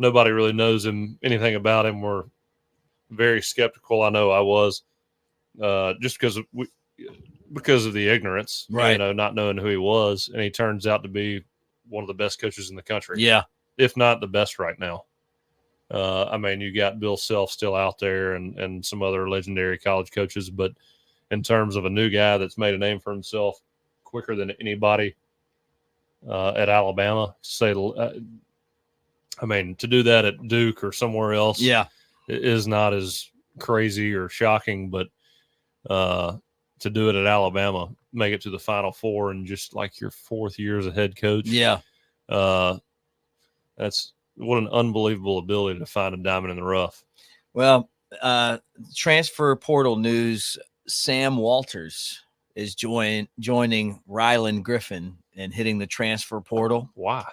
Nobody really knows anything about him. We're very skeptical. I know I was, just because of the ignorance, right? Not knowing who he was, and he turns out to be one of the best coaches in the country. Yeah, if not the best right now. I mean, you got Bill Self still out there and some other legendary college coaches, but in terms of a new guy that's made a name for himself quicker than anybody, at Alabama. I mean, to do that at Duke or somewhere else, is not as crazy or shocking, but to do it at Alabama, make it to the Final Four in just like your 4th year as a head coach. Yeah. That's what an unbelievable ability to find a diamond in the rough. Well, transfer portal news, Sam Walters is joining Ryland Griffin and hitting the transfer portal. Why?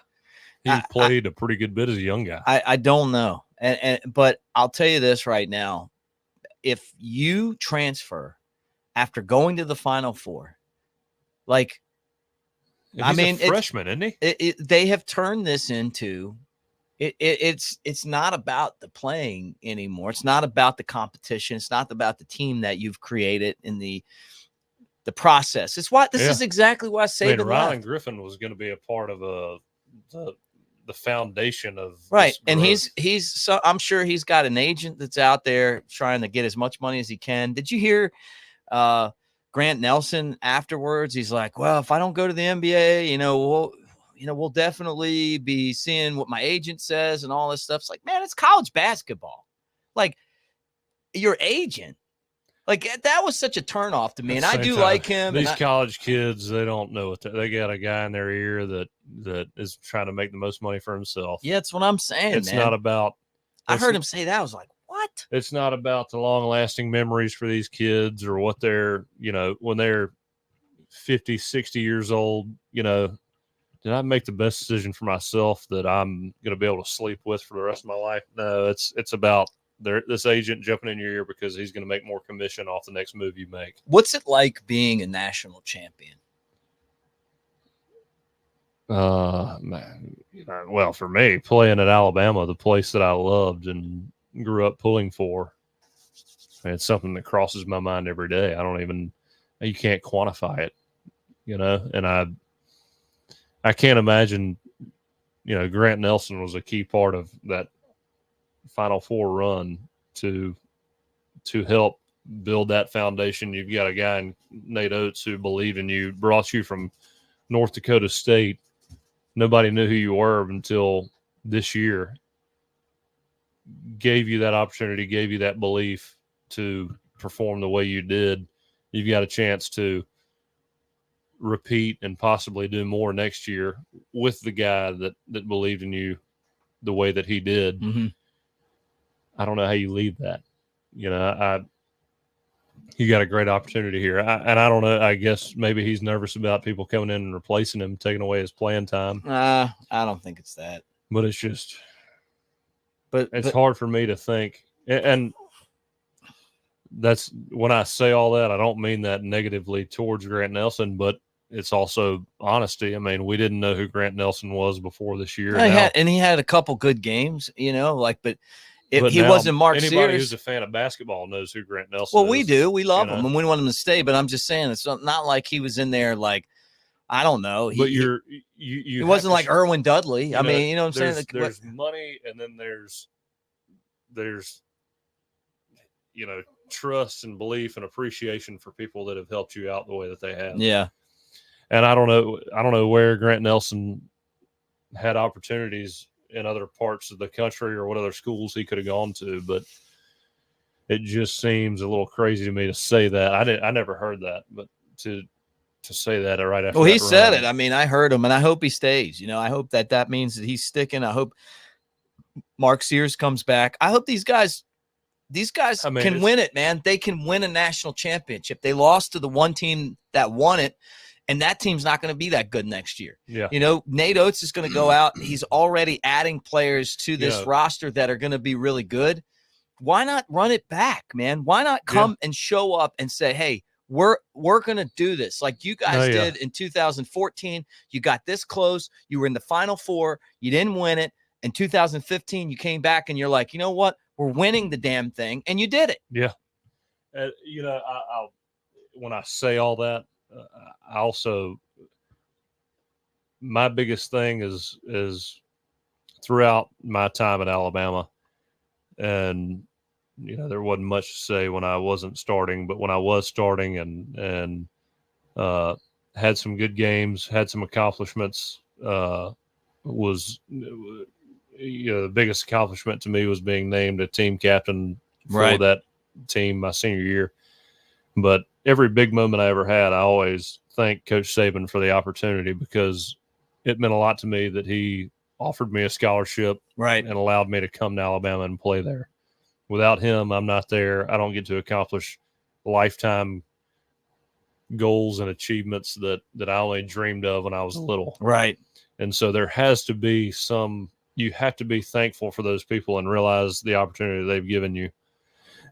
He played a pretty good bit as a young guy. I don't know. But I'll tell you this right now. If you transfer after going to the Final Four, like, I mean, a freshman, isn't he? They have turned this into it's not about the playing anymore. It's not about the competition. It's not about the team that you've created in the process. It's why this is exactly why Saban Ryland Griffin was going to be a part of the foundation of right. And he's so I'm sure he's got an agent that's out there trying to get as much money as he can. Did you hear Grant Nelson afterwards? He's like, well, if I don't go to the NBA, we'll definitely be seeing what my agent says and all this stuff. It's like, man, it's college basketball. Like, your agent, like, that was such a turnoff to me. And I do like him. These college kids, they don't know what they got a guy in their ear that is trying to make the most money for himself. Yeah, that's what I'm saying. It's not about. I heard him say that. I was like, what? It's not about the long-lasting memories for these kids or what they're, when they're 50, 60 years old, did I make the best decision for myself that I'm going to be able to sleep with for the rest of my life? No, it's about this agent jumping in your ear because he's going to make more commission off the next move you make. What's it like being a national champion? Well, for me, playing at Alabama, the place that I loved and grew up pulling for, it's something that crosses my mind every day. You can't quantify it, and I can't imagine, Grant Nelson was a key part of that Final Four run to help build that foundation. You've got a guy in Nate Oates who believed in you, brought you from North Dakota State. Nobody knew who you were until this year. Gave you that opportunity, gave you that belief to perform the way you did. You've got a chance to repeat and possibly do more next year with the guy that believed in you the way that he did. Mm-hmm. I don't know how you leave that. You got a great opportunity here. I don't know. I guess maybe he's nervous about people coming in and replacing him, taking away his playing time. I don't think it's that. But it's just, it's hard for me to think. And that's when I say all that, I don't mean that negatively towards Grant Nelson, but it's also honesty. I mean, we didn't know who Grant Nelson was before this year. He had a couple good games, but he wasn't Mark Sears. Anybody who's a fan of basketball knows who Grant Nelson is. Well, we do. We love him, and we want him to stay. But I'm just saying, it's not like he was in there like, I don't know. He wasn't like Irwin Dudley. I mean, you know what I'm saying? There's money, and then there's trust and belief and appreciation for people that have helped you out the way that they have. Yeah. And I don't know where Grant Nelson had opportunities in other parts of the country or what other schools he could have gone to, but it just seems a little crazy to me to say that. I never heard that, but to say that right after. Well, he said it. I mean, I heard him, and I hope he stays. I hope that means that he's sticking. I hope Mark Sears comes back. I hope these guys can win it, man. They can win a national championship. They lost to the one team that won it, and that team's not going to be that good next year. Yeah. Nate Oates is going to go out. He's already adding players to this roster that are going to be really good. Why not run it back, man? Why not come and show up and say, hey, we're going to do this like you guys did in 2014. You got this close. You were in the Final Four. You didn't win it. In 2015, you came back and you're like, you know what? We're winning the damn thing. And you did it. Yeah. When I say all that, I also, my biggest thing is throughout my time at Alabama, and there wasn't much to say when I wasn't starting, but when I was starting and had some good games, had some accomplishments, was the biggest accomplishment to me was being named a team captain for Right. that team my senior year. But every big moment I ever had, I always thank Coach Saban for the opportunity, because it meant a lot to me that he offered me a scholarship Right. and allowed me to come to Alabama and play there. Without him, I'm not there. I don't get to accomplish lifetime goals and achievements that I only dreamed of when I was little. Right. And so there has to be you have to be thankful for those people and realize the opportunity they've given you.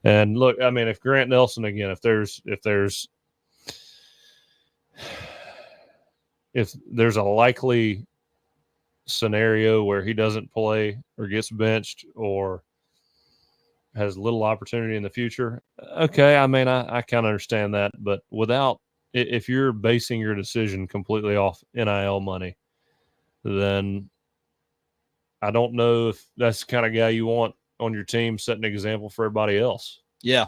And look, I mean, if Grant Nelson, again, if there's a likely scenario where he doesn't play or gets benched or has little opportunity in the future, okay, I mean, I kind of understand that. But if you're basing your decision completely off NIL money, then I don't know if that's the kind of guy you want on your team setting an example for everybody else. Yeah.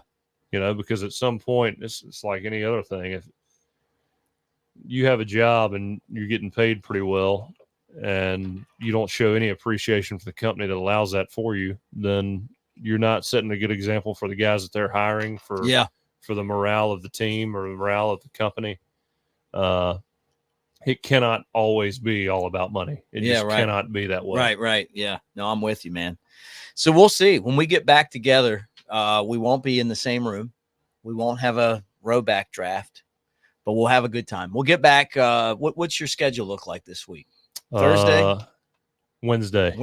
Because at some point, it's like any other thing. If you have a job and you're getting paid pretty well and you don't show any appreciation for the company that allows that for you, then you're not setting a good example for the guys that they're hiring for the morale of the team or the morale of the company. It cannot always be all about money. It just cannot be that way. Right. Yeah. No, I'm with you, man. So we'll see. When we get back together, we won't be in the same room. We won't have a rowback draft, but we'll have a good time. We'll get back. What's your schedule look like this week? Thursday? Wednesday.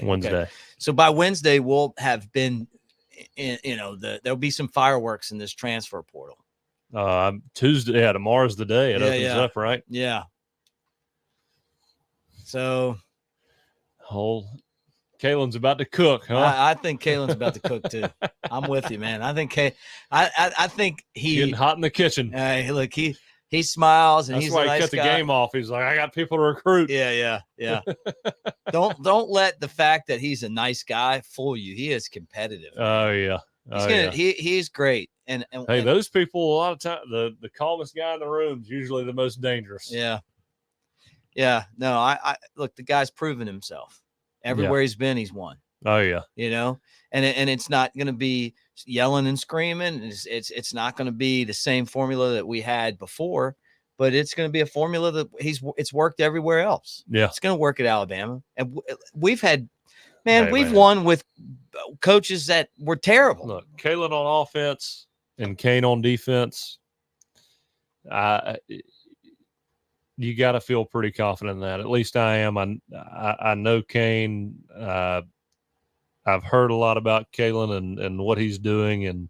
Okay. So by Wednesday, we'll have been, there'll be some fireworks in this transfer portal. Tuesday. Yeah, tomorrow's the day. It opens up, right? Yeah. So, Kalen's about to cook, huh? I think Kalen's about to cook too. I'm with you, man. I think I think he getting hot in the kitchen. Look, he smiles and that's he's why a nice he cut guy. The game off. He's like, I got people to recruit. Yeah. Don't let the fact that he's a nice guy fool you. He is competitive. Oh yeah. He's great. And those people, a lot of time, the calmest guy in the room is usually the most dangerous. Yeah. No, I look, the guy's proven himself. Everywhere he's been, he's won. Oh yeah. And it's not going to be yelling and screaming. It's not going to be the same formula that we had before, but it's going to be a formula that it's worked everywhere else. Yeah. It's going to work at Alabama. And we've had, we've won with coaches that were terrible. Look, Kalen on offense and Kane on defense. You got to feel pretty confident in that. At least I am. I know Kane. I've heard a lot about Kalen and what he's doing, and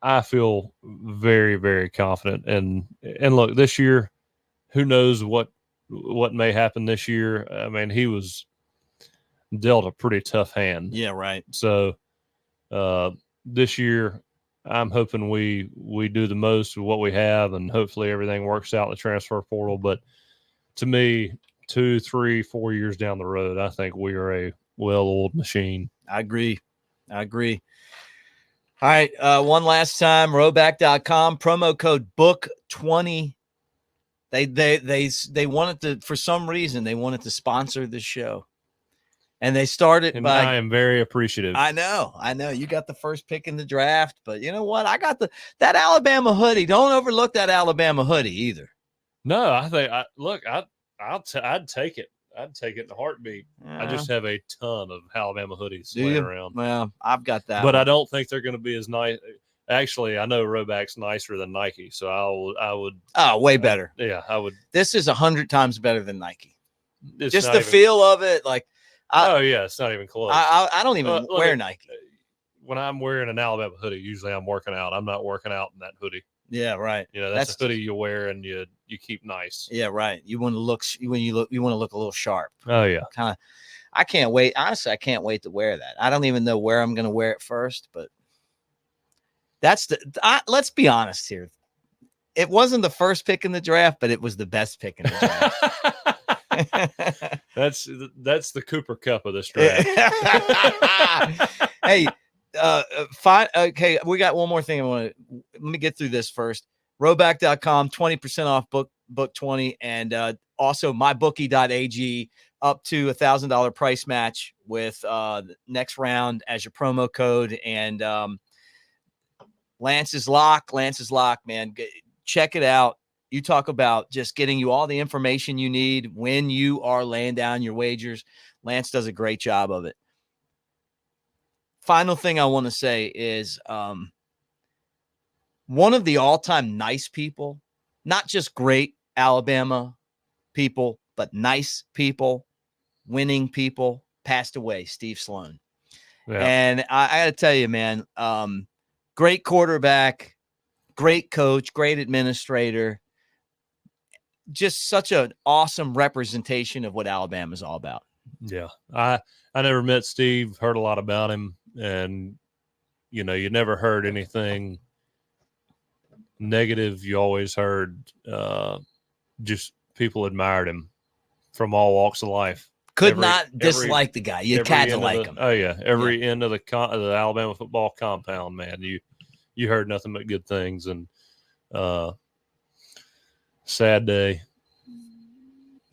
I feel very, very confident. And look, this year, who knows what may happen this year? I mean, he was dealt a pretty tough hand. Yeah, right. So this year, I'm hoping we do the most of what we have, and hopefully everything works out in the transfer portal. But to me, 2, 3, 4 years down the road, I think we are a well-oiled machine. I agree. All right. One last time, rowback.com, promo code BOOK20. They wanted to, for some reason, they wanted to sponsor the show. And they started and I am very appreciative. I know. You got the first pick in the draft, but you know what? I got that Alabama hoodie. Don't overlook that Alabama hoodie either. No, I think I'd take it. I'd take it in a heartbeat. I just have a ton of Alabama hoodies laying around. Well, I've got that. But I don't think they're going to be as nice. Actually, I know Rowback's nicer than Nike, so I would. Oh, way better. Yeah, I would. This is 100 times better than Nike. Just the feel of it, like. It's not even close. I don't even wear Nike. When I'm wearing an Alabama hoodie, usually I'm working out. I'm not working out in that hoodie. Yeah, right. That's a hoodie you wear and you keep nice. Yeah, right. You want to look you want to look a little sharp. Oh yeah. Kind of. I can't wait. Honestly, I can't wait to wear that. I don't even know where I'm going to wear it first, but let's be honest here. It wasn't the first pick in the draft, but it was the best pick in the draft. That's the Cooper Cup of this draft. Hey, fine. Okay, we got one more thing. Let me get through this first. Rowback.com, 20% off Book 20, and also mybookie.ag, up to $1,000 price match with the next round as your promo code. And Lance's Lock, man. Check it out. You talk about just getting you all the information you need when you are laying down your wagers. Lance does a great job of it. Final thing I want to say is one of the all-time nice people, not just great Alabama people, but nice people, winning people, passed away, Steve Sloan. Yeah. And I got to tell you, man, great quarterback, great coach, great administrator, just such an awesome representation of what Alabama is all about. Yeah. I never met Steve, heard a lot about him, and, you know, you never heard anything negative. You always heard just people admired him from all walks of life. Could not dislike the guy. You had to like him. Oh, yeah. Every end of the Alabama football compound, man, you heard nothing but good things. And sad day.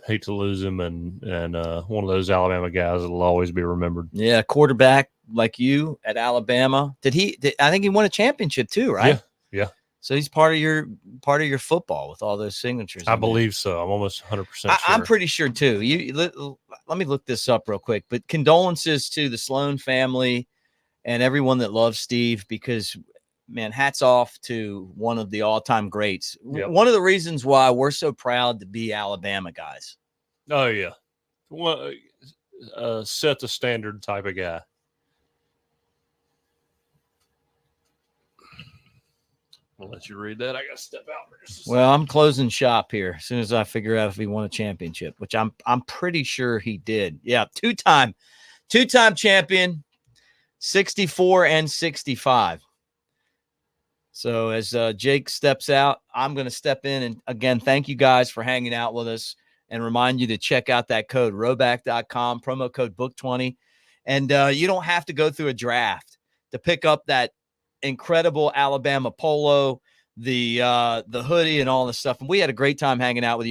Hate to lose him, and one of those Alabama guys that will always be remembered. Yeah, quarterback like you at Alabama. I think he won a championship too, right? Yeah. So he's part of your football with all those signatures. I believe so. I'm almost 100% sure. I'm pretty sure too. Let me look this up real quick. But condolences to the Sloan family and everyone that loves Steve, because, man, hats off to one of the all-time greats. Yep. One of the reasons why we're so proud to be Alabama guys. Oh, yeah. Set the standard type of guy. I'll let you read that. I got to step out for just a second. Well, I'm closing shop here as soon as I figure out if he won a championship, which I'm pretty sure he did. Yeah, two-time champion, 64 and 65. So as Jake steps out, I'm going to step in. And, again, thank you guys for hanging out with us, and remind you to check out that code, roback.com, promo code book20. And you don't have to go through a draft to pick up that incredible Alabama polo, the hoodie, and all this stuff. And we had a great time hanging out with you.